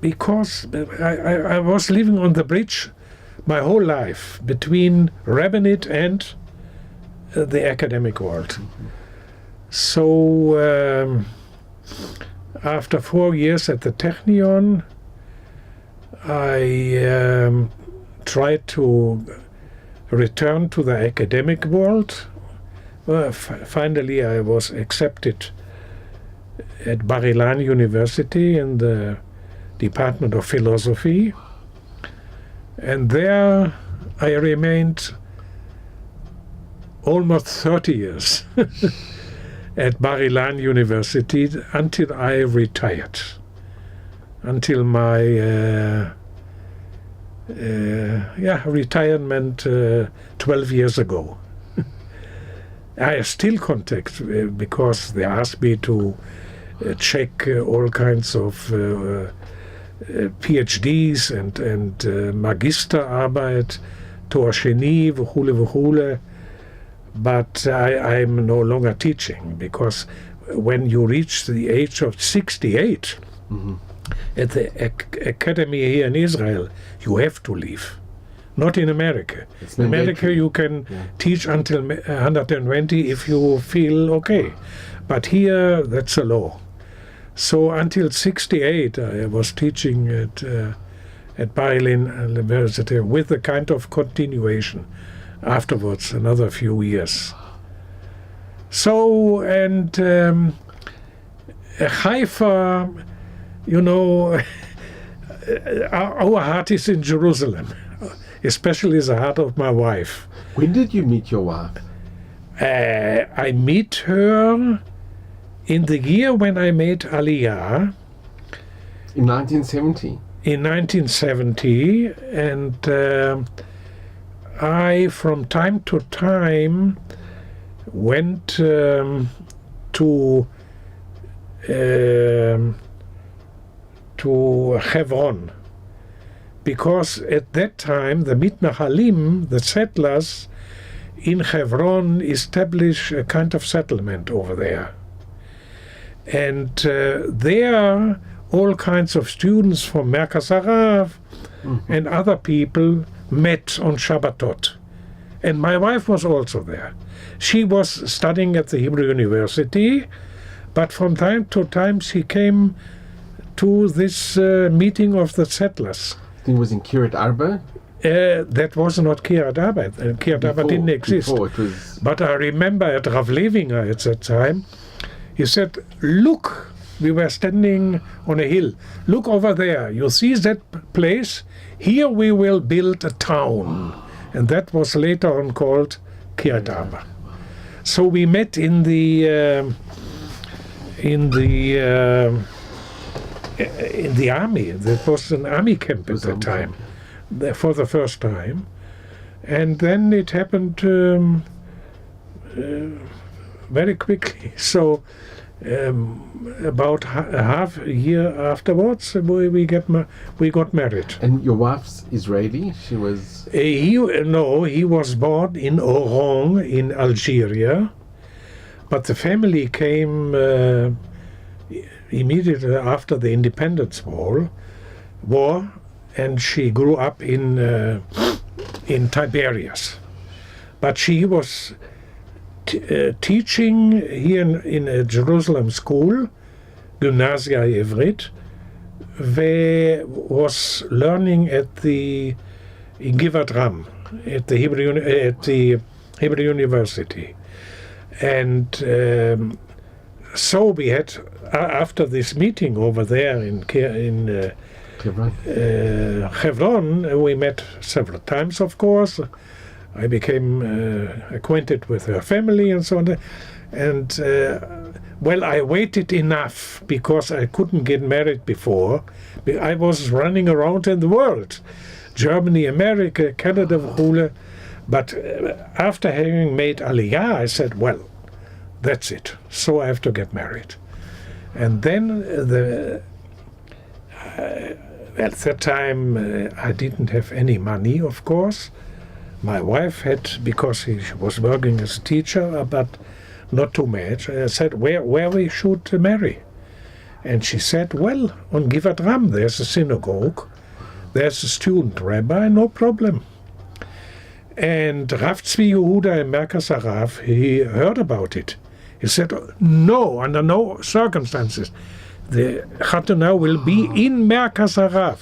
because I was living on the bridge my whole life between rabbinate and the academic world. So after 4 years at the Technion, I tried to return to the academic world. Finally, I was accepted at Bar-Ilan University in the Department of Philosophy. And there I remained almost 30 years at Bar-Ilan University until I retired, until my retirement 12 years ago. I still contact because they asked me to check all kinds of PhDs and Magisterarbeit, Tor Sheni, v'chule. But I'm no longer teaching, because when you reach the age of 68 at the academy here in Israel, you have to leave. Not in America. In America you can teach until 120 if you feel okay. But here that's a law. So until 68 I was teaching at Bar-Ilan University with a kind of continuation afterwards, another few years. So, and Haifa, you know, our heart is in Jerusalem, especially the heart of my wife. When did you meet your wife? I met her in the year when I made Aliyah. In 1970? In 1970, and I, from time to time, went to Hebron, because at that time the Mitnahalim, the settlers in Hebron, established a kind of settlement over there. And there all kinds of students from Merkaz Harav and other people met on Shabbatot. And my wife was also there. She was studying at the Hebrew University, but from time to time she came to this meeting of the settlers. I think it was in Kiryat Arba? That was not Kiryat Arba. Kiryat Arba didn't exist. Before it was... But I remember at Rav Levinger at that time, he said, look, we were standing on a hill. Look over there. You see that place? Here we will build a town. And that was later on called Kiryat Arba. So we met in the army. That was an army camp at that time, for the first time. And then it happened very quickly. So about half a year afterwards, we got married. And your wife's Israeli? She was... He was born in Oran in Algeria, but the family came immediately after the Independence War, and she grew up in Tiberias. But she was teaching here in a Jerusalem school, Gymnasia Ivrit, was learning in Givat Ram at the Hebrew University, and so we had after this meeting over there in Hebron, we met several times, of course. I became acquainted with her family and so on. And, I waited enough because I couldn't get married before. I was running around in the world, Germany, America, Canada, but after having made Aliyah, I said, well, That's it. So I have to get married. And then at that time I didn't have any money, of course. My wife had, because she was working as a teacher, but not too much. I said, where we should marry? And she said, well, on Givat Ram, there's a synagogue. There's a student rabbi, no problem. And Rav Tzvi Yehuda in Merkaz Harav, he heard about it. He said, no, under no circumstances. The Chatuna will be in Merkaz Harav.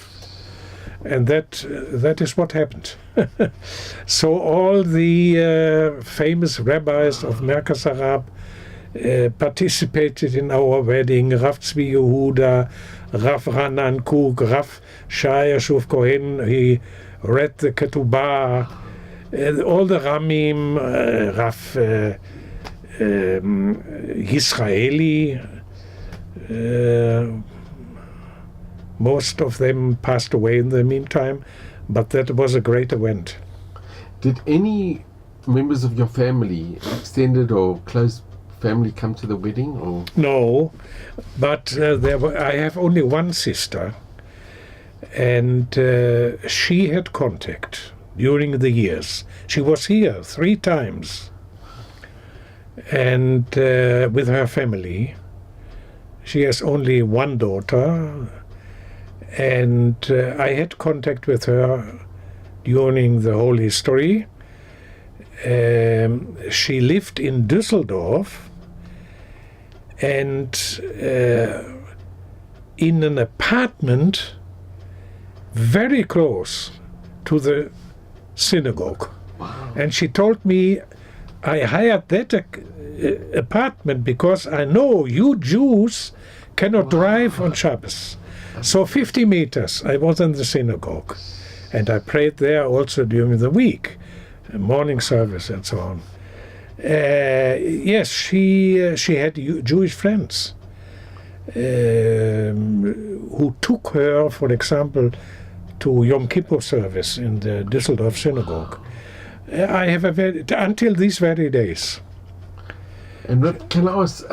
And that is what happened. So all the famous rabbis of Merkaz Harav participated in our wedding. Rav Tzvi Yehuda, Rav Ranan Kuk, Rav Shear Yashuv Kohen, he read the Ketubah, all the Ramim, Rav Yisraeli, most of them passed away in the meantime, but that was a great event. Did any members of your family, extended or close family, come to the wedding? Or? No, but I have only one sister, and she had contact during the years. She was here 3 times, and with her family. She has only one daughter, and I had contact with her during the whole history. She lived in Düsseldorf, and in an apartment very close to the synagogue. Wow. And she told me, I hired that apartment because I know you Jews cannot drive on Shabbos. So 50 meters I was in the synagogue, and I prayed there also during the week, morning service and so on. Yes, she had Jewish friends who took her, for example, to Yom Kippur service in the Düsseldorf synagogue. I have until these very days. And can I ask,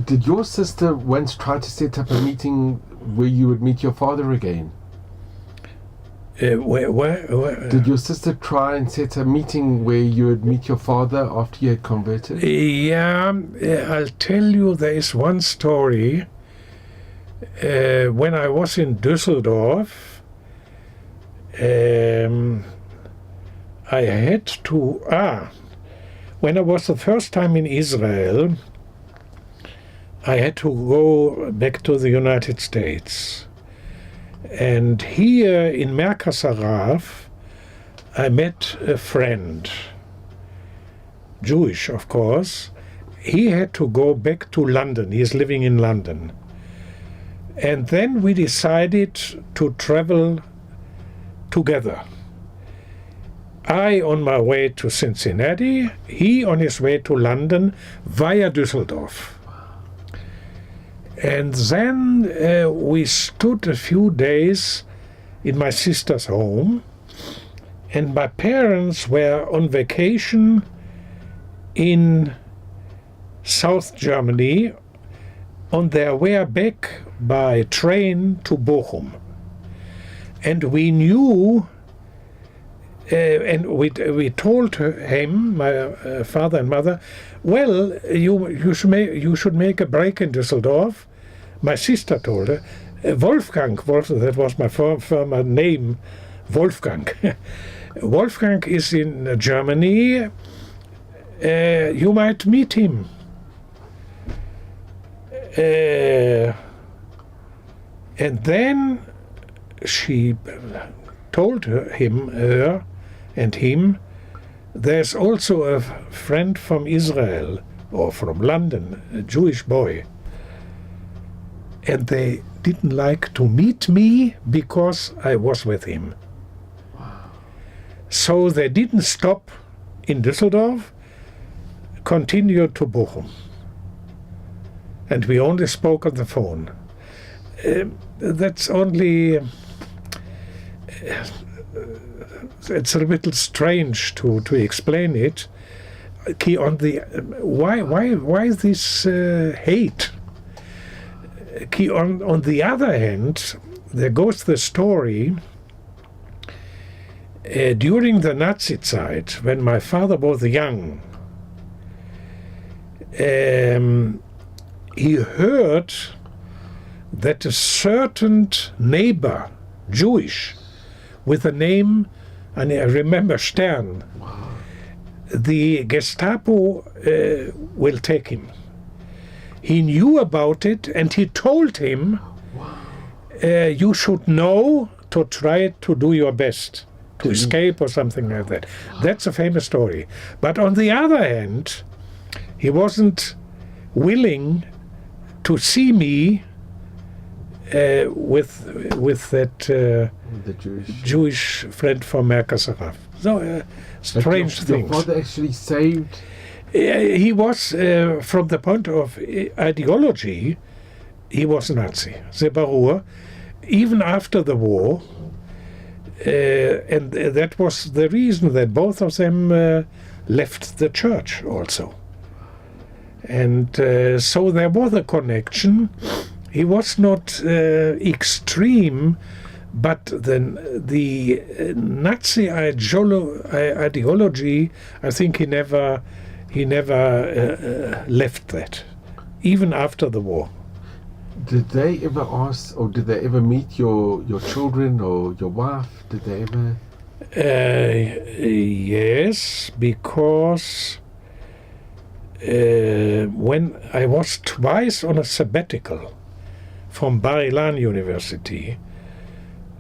did your sister once try to set up a meeting where you would meet your father again? Where? Did your sister try and set a meeting where you would meet your father after you had converted? Yeah, I'll tell you, there is one story. When I was in Düsseldorf, I had to... when I was the first time in Israel, I had to go back to the United States. And here in Merkaz Harav, I met a friend, Jewish, of course. He had to go back to London. He is living in London. And then we decided to travel together. I on my way to Cincinnati, he on his way to London via Düsseldorf. And then we stood a few days in my sister's home, and my parents were on vacation in South Germany on their way back by train to Bochum. And we knew, and we told him, my father and mother, well, you should make a break in Düsseldorf. My sister told her, Wolfgang, that was my former name, Wolfgang. Wolfgang is in Germany. You might meet him. And then she told her and him, there's also a friend from Israel or from London, a Jewish boy. And they didn't like to meet me because I was with him. Wow. So they didn't stop in Düsseldorf, continued to Bochum. And we only spoke on the phone. That's only... it's a little strange to explain it. why this hate? On the other hand, there goes the story. During the Nazi time, when my father was young, he heard that a certain neighbor, Jewish, with a name, and I remember Stern, the Gestapo will take him. He knew about it, and he told him, you should know to try to do your best to escape or something like that. That's a famous story. But on the other hand, he wasn't willing to see me with that the Jewish friend from Merkasaraf. So strange things. Your father actually saved. He was, from the point of ideology, he was Nazi. The Barur, even after the war, and that was the reason that both of them left the church also. And so there was a connection. He was not extreme, but the Nazi ideology, I think he never left that, even after the war. Did they ever ask, or did they ever meet your children or your wife? Did they ever? Yes, because when I was twice on a sabbatical from Bar Ilan University,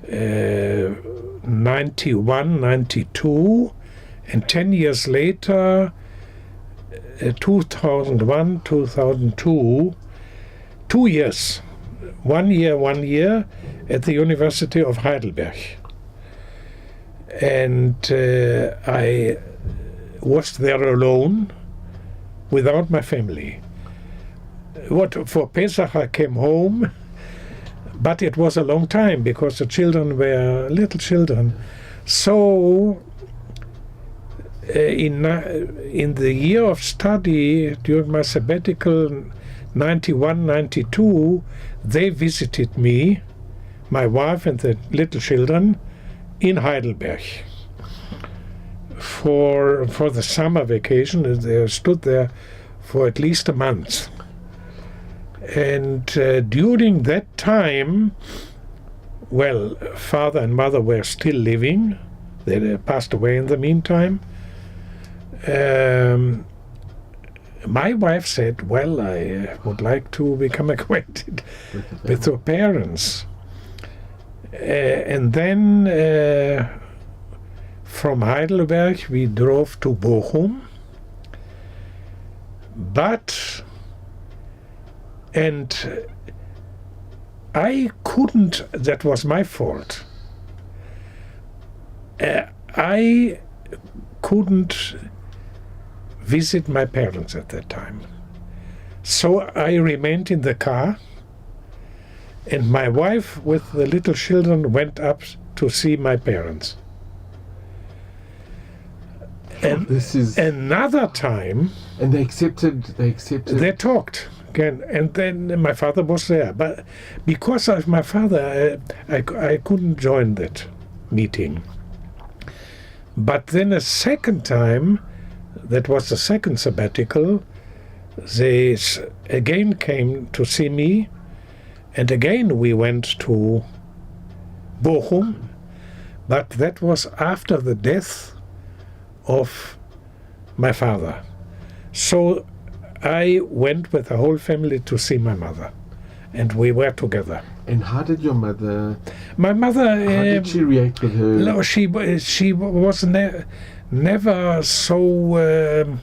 91, 92, and 10 years later, 2001, 2002, 2 years, 1 year at the University of Heidelberg. And I was there alone, without my family. For Pesach I came home, but it was a long time because the children were little children. So in the year of study, during my sabbatical, 91, 92, they visited me, my wife and the little children, in Heidelberg for the summer vacation. They stood there for at least a month. And during that time, well, father and mother were still living. They passed away in the meantime. My wife said, well, I would like to become acquainted with your parents. And then from Heidelberg we drove to Bochum. And I couldn't, that was my fault. I couldn't visit my parents at that time. So I remained in the car, and my wife with the little children went up to see my parents. And this is another time, and they accepted. They talked again, and then my father was there. But because of my father, I couldn't join that meeting. But then a second time, that was the second sabbatical, they again came to see me, and again we went to Bochum, but that was after the death of my father. So I went with the whole family to see my mother, and we were together. And how did your mother? My mother. How did she react with her? No, she was never so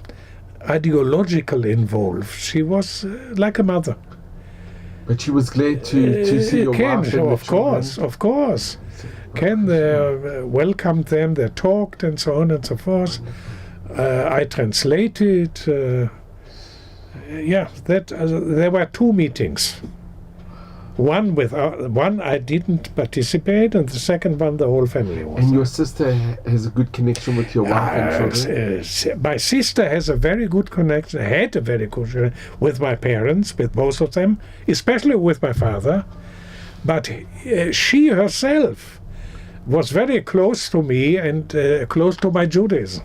ideological involved. She was like a mother. But she was glad to see your wife and of course. Ken welcomed them, they talked and so on and so forth. I translated. There were two meetings. One I didn't participate, and the second one the whole family was. And your sister has a good connection with your wife and children? My sister has a very good connection, had a very good connection with my parents, with both of them, especially with my father. But she herself was very close to me and close to my Judaism.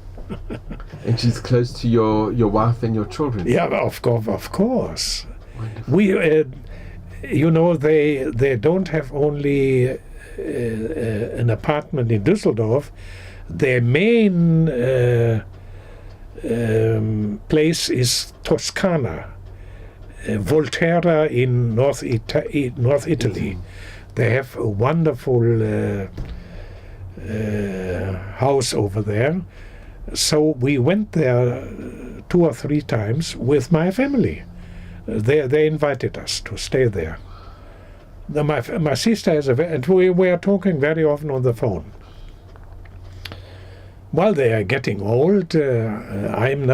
And she's close to your wife and your children? Yeah, of course. Wonderful. We, they don't have only an apartment in Düsseldorf. Their main place is Toscana, Volterra in North Italy. They have a wonderful house over there. So we went there 2 or 3 times with my family. They invited us to stay there. My sister has and we were talking very often on the phone. Well, they are getting old. I'm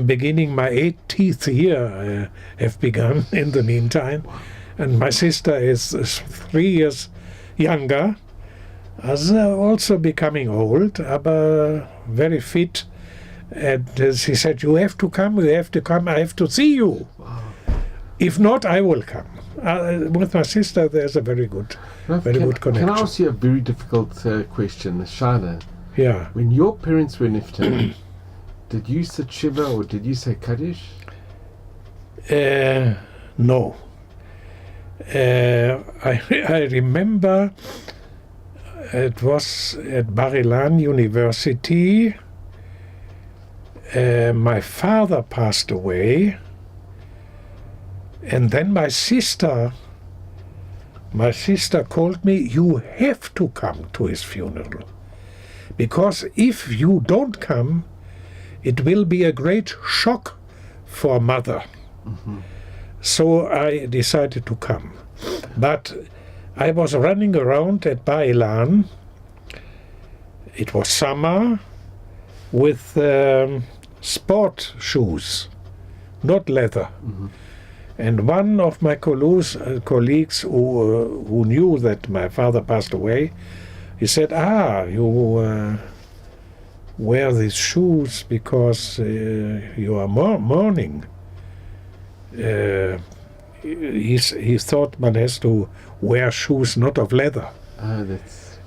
beginning my 80th year. Have begun in the meantime, and my sister is 3 years younger. Is also becoming old, but very fit. And she said, "You have to come. You have to come. I have to see you. If not, I will come." With my sister, there's a very good connection. Can I ask you a very difficult question, Shana? Yeah. When your parents were nifter, did you sit Shiva or did you say Kaddish? No. I remember it was at Bar Ilan University. My father passed away, and then my sister called me, "You have to come to his funeral, because if you don't come, it will be a great shock for mother." Mm-hmm. So I decided to come. But I was running around at Bar Ilan. It was summer, with sport shoes, not leather. Mm-hmm. And one of my colleagues who knew that my father passed away, he said, you wear these shoes because you are mourning. He thought one has to wear shoes not of leather.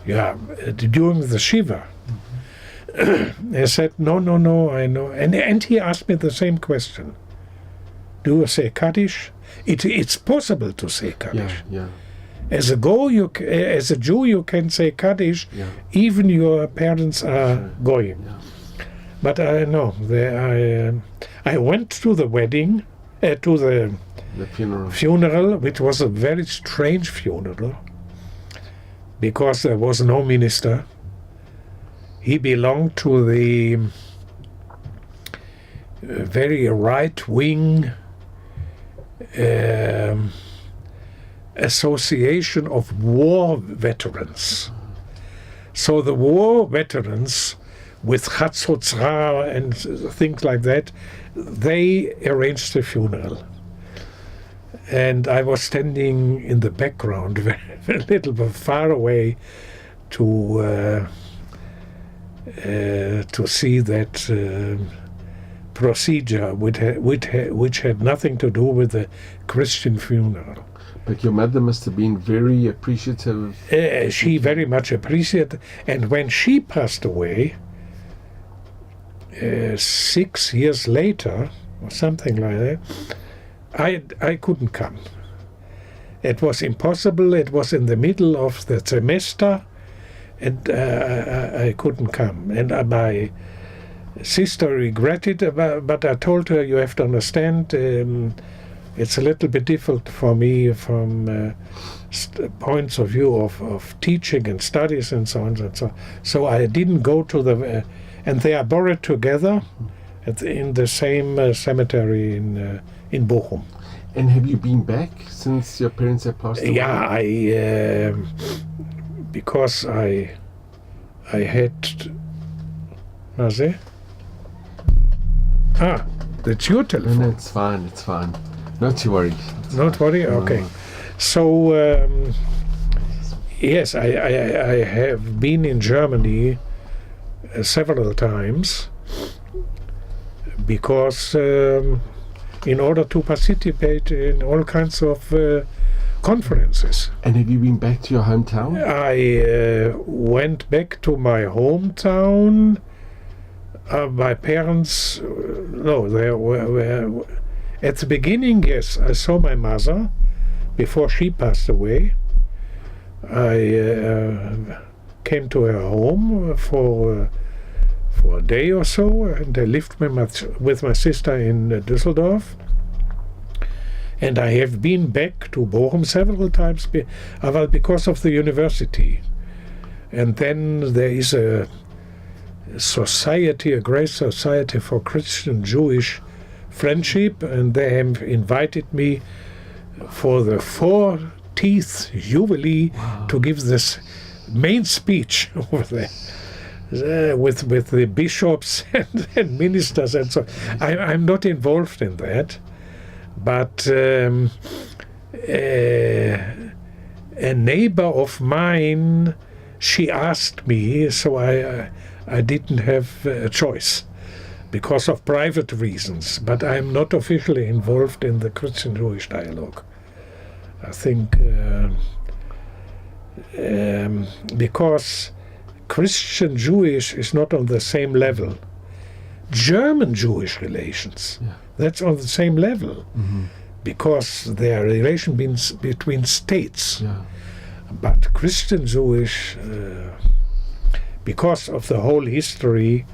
Yeah, during the Shiva. Mm-hmm. I said, no, I know. And he asked me the same question. Do you say Kaddish? It's possible to say Kaddish. Yeah. As a Jew, you can say Kaddish, even your parents are going. Yeah. But I know. I went to the wedding, to the funeral, which was a very strange funeral, because there was no minister. He belonged to the very right-wing association of war veterans. So the war veterans with Chatzotzra and things like that, they arranged the funeral. And I was standing in the background, a little bit far away, to see that procedure, which had nothing to do with the Christian funeral. But your mother must have been very appreciative. She very much appreciated. And when she passed away, 6 years later, or something like that, I couldn't come. It was impossible. It was in the middle of the semester, and I couldn't come. And my sister regretted, but I told her, you have to understand, it's a little bit difficult for me from points of view of teaching and studies and so on and so on. So I didn't go to the... and they are buried together in the same cemetery in Bochum. And have you been back since your parents have passed away? Yeah, because I had... Was it? That's your telephone. No, it's fine. Not to worry. Not worry? Okay. So yes, I have been in Germany several times because in order to participate in all kinds of conferences. And have you been back to your hometown? I went back to my hometown. My parents, no, they were at the beginning, yes, I saw my mother before she passed away. I came to her home for a day or so, and I lived with my sister in Düsseldorf. And I have been back to Bochum several times because of the university. And then there is a society, a great society for Christian-Jewish friendship, and they have invited me for the 40th Jubilee to give this main speech over there with the bishops and ministers and so on. I'm not involved in that, but a neighbor of mine, she asked me, so I didn't have a choice because of private reasons, but I'm not officially involved in the Christian-Jewish dialogue. I think because Christian-Jewish is not on the same level. German-Jewish relations, that's on the same level, because there are relations between states. But Christian-Jewish, because of the whole history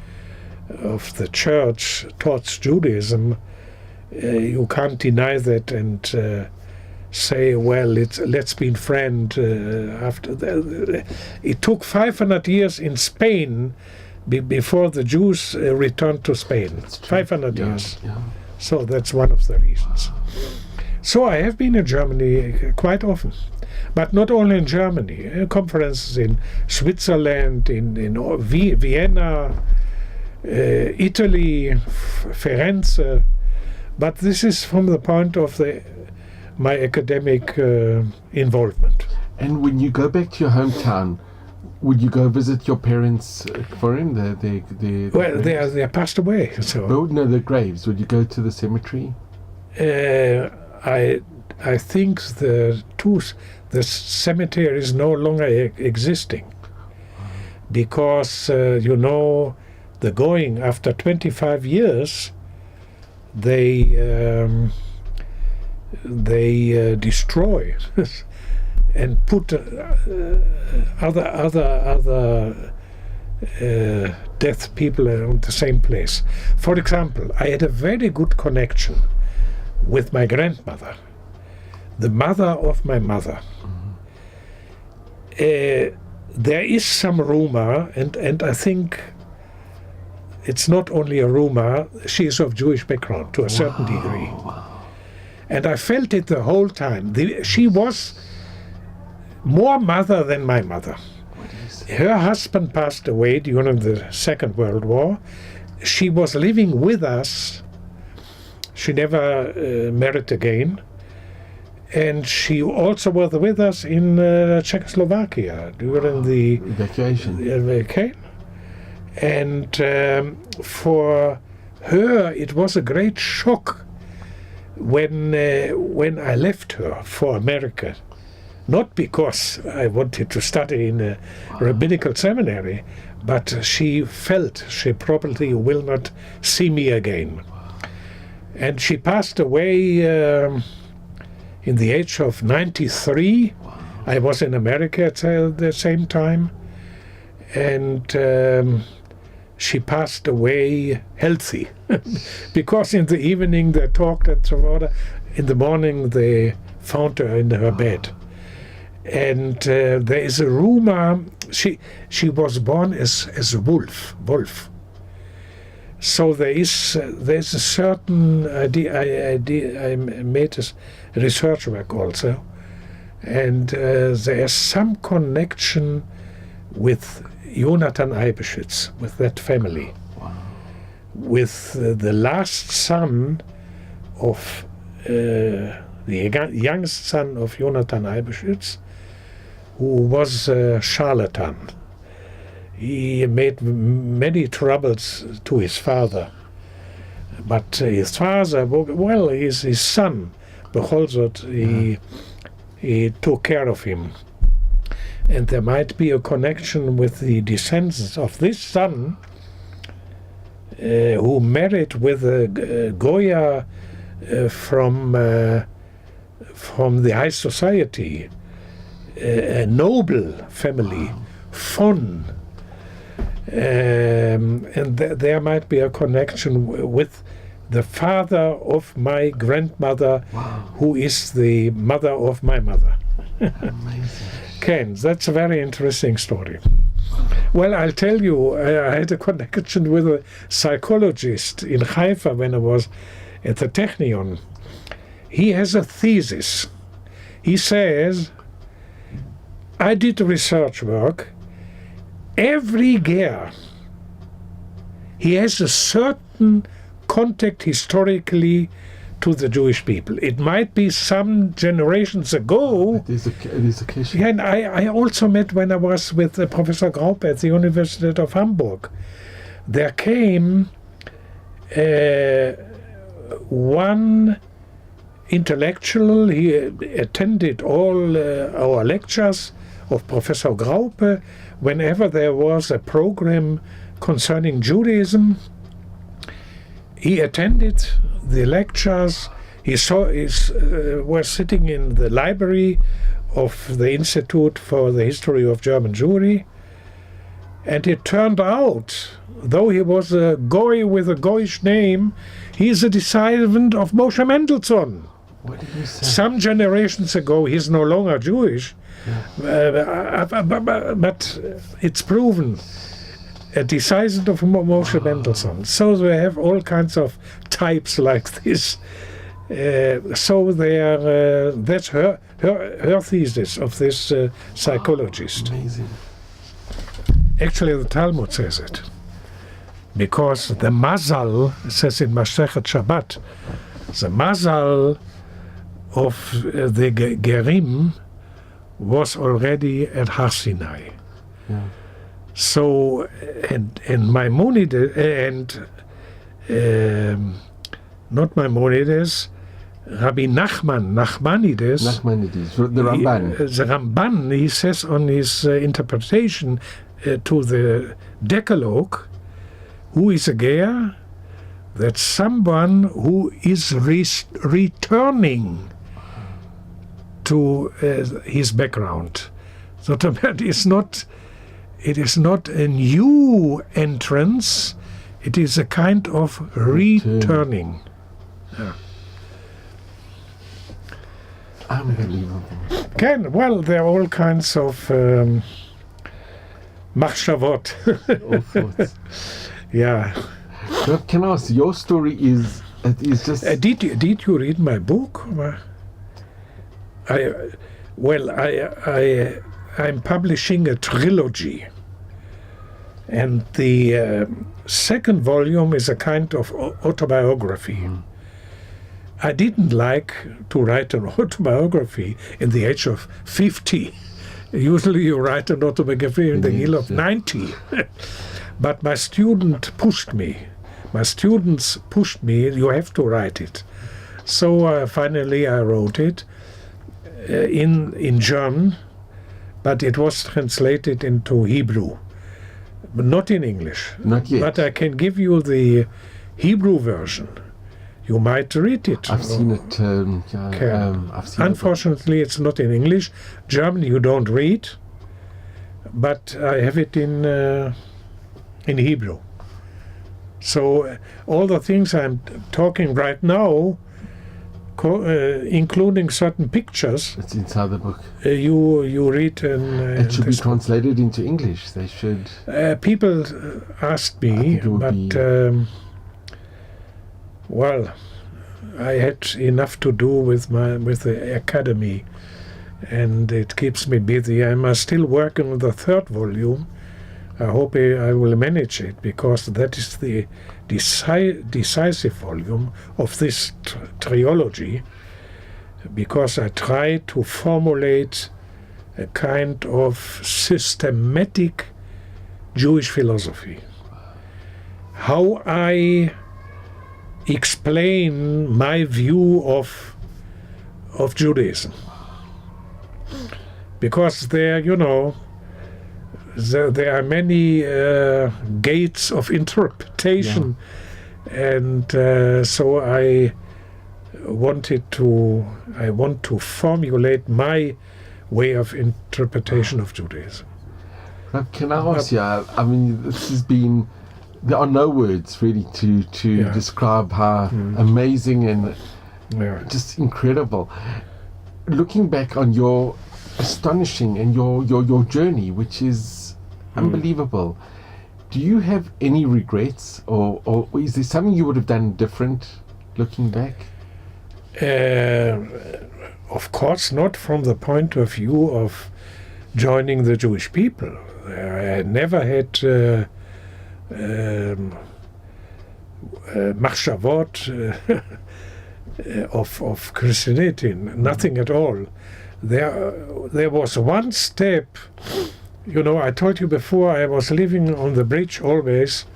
of the church towards Judaism, you can't deny that and say, well, let's be friends. It took 500 years in Spain before the Jews returned to Spain. 500 years. So that's one of the reasons. So I have been in Germany quite often. But not only in Germany, conferences in Switzerland, in Vienna, Italy, Firenze. But this is from the point of my academic involvement. And when you go back to your hometown, would you go visit your parents for him? Well, they are passed away. So. Oh, no, the graves. Would you go to the cemetery? I think the cemetery is no longer existing because the going after 25 years they destroy and put other death people in the same place. For example, I had a very good connection with my grandmother, the mother of my mother. There is some rumor, and I think it's not only a rumor, she is of Jewish background to a certain degree. And I felt it the whole time. She was more mother than my mother. Her husband passed away during the Second World War. She was living with us. She never married again. And she also was with us in Czechoslovakia during the vacation. And for her, it was a great shock when I left her for America. Not because I wanted to study in a rabbinical seminary, but she felt she probably will not see me again. And she passed away in the age of 93. I was in America at the same time. And she passed away healthy. Because in the evening they talked and so on. In the morning they found her in her bed. And there is a rumor, she was born as a wolf. So there's a certain idea. I made a research work also, and there's some connection with Jonathan Eibeschütz, with that family, with the last son of the youngest son of Jonathan Eibeschütz, who was a charlatan. He made many troubles to his father. But his father, well, his son, Becholzot, he took care of him. And there might be a connection with the descendants of this son, who married with a Goya from the high society, a noble family, von. And there might be a connection with the father of my grandmother, who is the mother of my mother. Amazing. Ken, that's a very interesting story. Well, I'll tell you, I had a connection with a psychologist in Haifa when I was at the Technion. He has a thesis. He says, I did research work. Every ger, he has a certain contact historically to the Jewish people. It might be some generations ago. It is occasion. Yeah, and I also met when I was with Professor Graupe at the University of Hamburg. There came one intellectual. He attended all our lectures of Professor Graupe. Whenever there was a program concerning Judaism, he attended the lectures. He was sitting in the library of the Institute for the History of German Jewry, and it turned out, though he was a Goy with a Goyish name, he is a descendant of Moshe Mendelssohn. What did you say? Some generations ago, he's no longer Jewish, but it's proven. A descendant of Moshe Mendelssohn. So they have all kinds of types like this. So they are. That's her thesis of this psychologist. Amazing. Actually, the Talmud says it, because the Mazal says in Masechet Shabbat, the Mazal of the Gerim was already at Har Sinai. Yeah. So, and Maimonides, not Maimonides, Rabbi Nachmanides, the Ramban. The Ramban, he says on his interpretation to the Decalogue, who is a Ger? That's someone who is returning to his background. So it is not a new entrance, it is a kind of returning. Yeah. Unbelievable. Well, there are all kinds of machshavot. All thoughts. Yeah. But can I ask, your story is just... Did you read my book? I'm publishing a trilogy, and the second volume is a kind of autobiography. I didn't like to write an autobiography in the age of 50. Usually you write an autobiography in the age of 90. But my students pushed me, you have to write it. So finally I wrote it in German, but it was translated into Hebrew, but not in English. Not yet. But I can give you the Hebrew version. You might read it. I've seen it. I've seen Unfortunately, it's not in English. German you don't read, but I have it in Hebrew. So all the things I'm talking right now, including certain pictures, it's inside the book. You read. It should be translated into English. They should. People asked me, but well, I had enough to do with the academy, and it keeps me busy. I'm still working on the third volume. I hope I will manage it, because that is the decisive volume of this trilogy. because I tried to formulate a kind of systematic Jewish philosophy. How I explain my view of Judaism. Because there are many gates of interpretation, and so I want to formulate my way of interpretation of Judaism. Can I ask you, I mean, there are no words really to describe how amazing and just incredible. Looking back on your astonishing and your journey, which is unbelievable, do you have any regrets, or is there something you would have done different looking back? Of course not from the point of view of joining the Jewish people. I never had machshavot of Christianity, nothing at all. There was one step. I told you before, I was living on the bridge always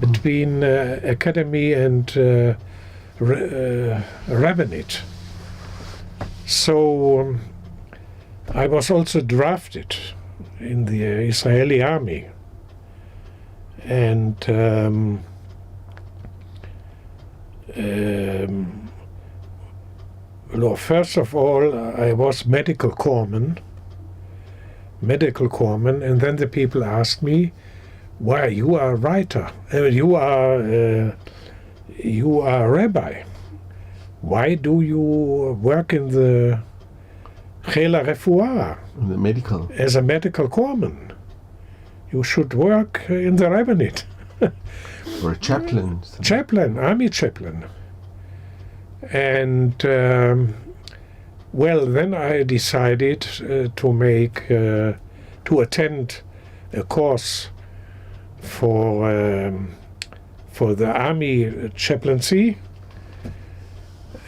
between academy and rabbinate. So I was also drafted in the Israeli army, and first of all, I was medical corpsman, and then the people asked me, "Why, you are a writer, you are a rabbi. Why do you work in the Chela Refuah, as a medical corpsman? You should work in the rabbinate." Or a chaplain. Army chaplain. And then I decided to attend a course for the army chaplaincy,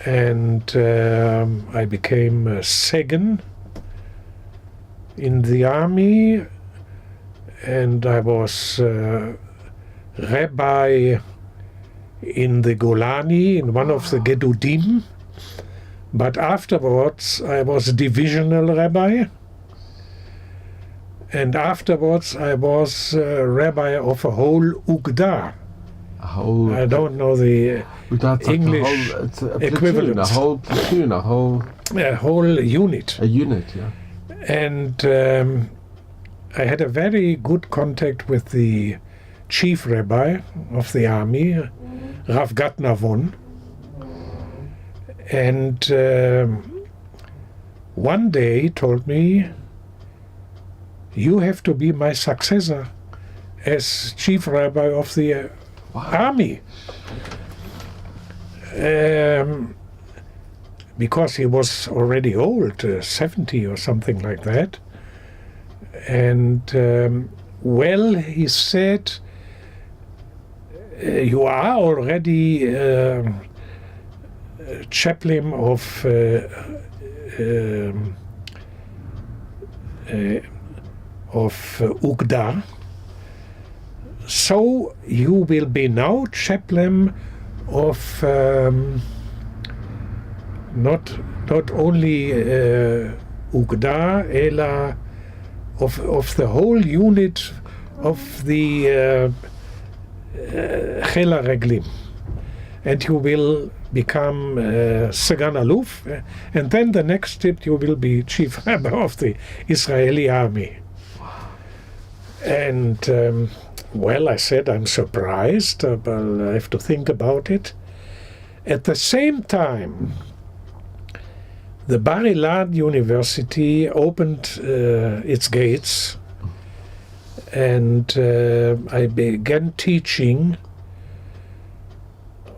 and I became a Segen in the army, and I was rabbi in the Golani, in one of the Gedudim, but afterwards I was divisional rabbi, and afterwards I was rabbi of a whole Ugda. I don't know the English equivalent. A whole platoon, a whole unit. A unit, yeah. And I had a very good contact with the chief rabbi of the army, Rav Gatnavon. And one day he told me, "You have to be my successor as chief rabbi of the army." Because he was already old, 70 or something like that. And he said, "You are already chaplain of Ugda, so you will be now chaplain of not only Ugda, ela of the whole unit of the Chela Reglim, and you will become Sagan Aluf, and then the next step you will be chief rabbi of the Israeli army." And I said, "I'm surprised, but I have to think about it." At the same time, the Bar Ilan University opened its gates, and I began teaching.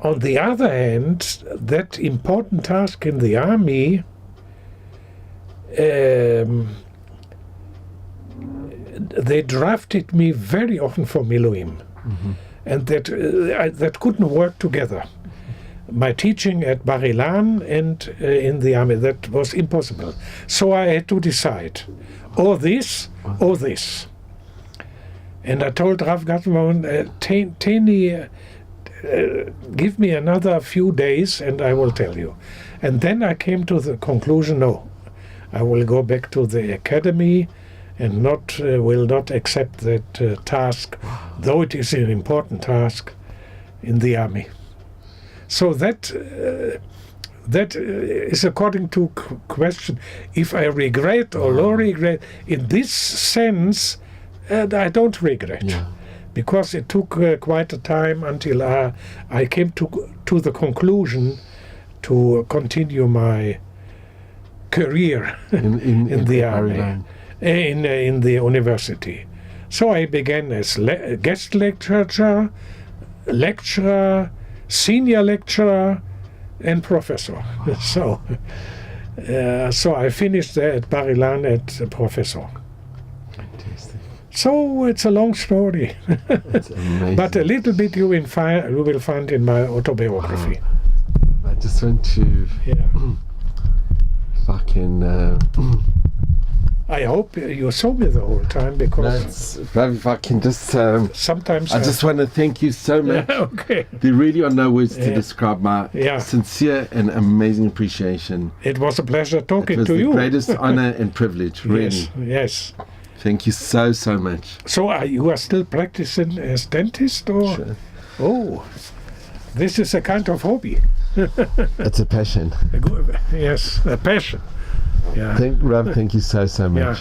On the other hand, that important task in the army, they drafted me very often for Miluim, and that couldn't work together. my teaching at Bar Ilan and in the army. That was impossible. So I had to decide, or this, or this. And I told Rav Gattenbaum, give me another few days and I will tell you. And then I came to the conclusion, no, I will go back to the academy and will not accept that task, though it is an important task in the army. So that is according to question, if I regret or no regret. In this sense, I don't regret. Yeah. Because it took quite a time until I came to the conclusion to continue my career in the army, in the university. So I began as guest lecturer, senior lecturer, and professor. So I finished there at Bar Ilan as professor. So it's a long story, but a little bit you will find in my autobiography. I just want to fucking. I hope you saw me the whole time, because if I can just. Sometimes I just want to thank you so much. Okay. There really are no words to describe my sincere and amazing appreciation. It was a pleasure talking to you. It you. was the greatest honor and privilege, really. Yes. Thank you so much. So you are still practicing as dentist, or? Sure. Oh, this is a kind of hobby. It's a passion. Yes, a passion. Yeah. Rav, thank you so much. Yeah.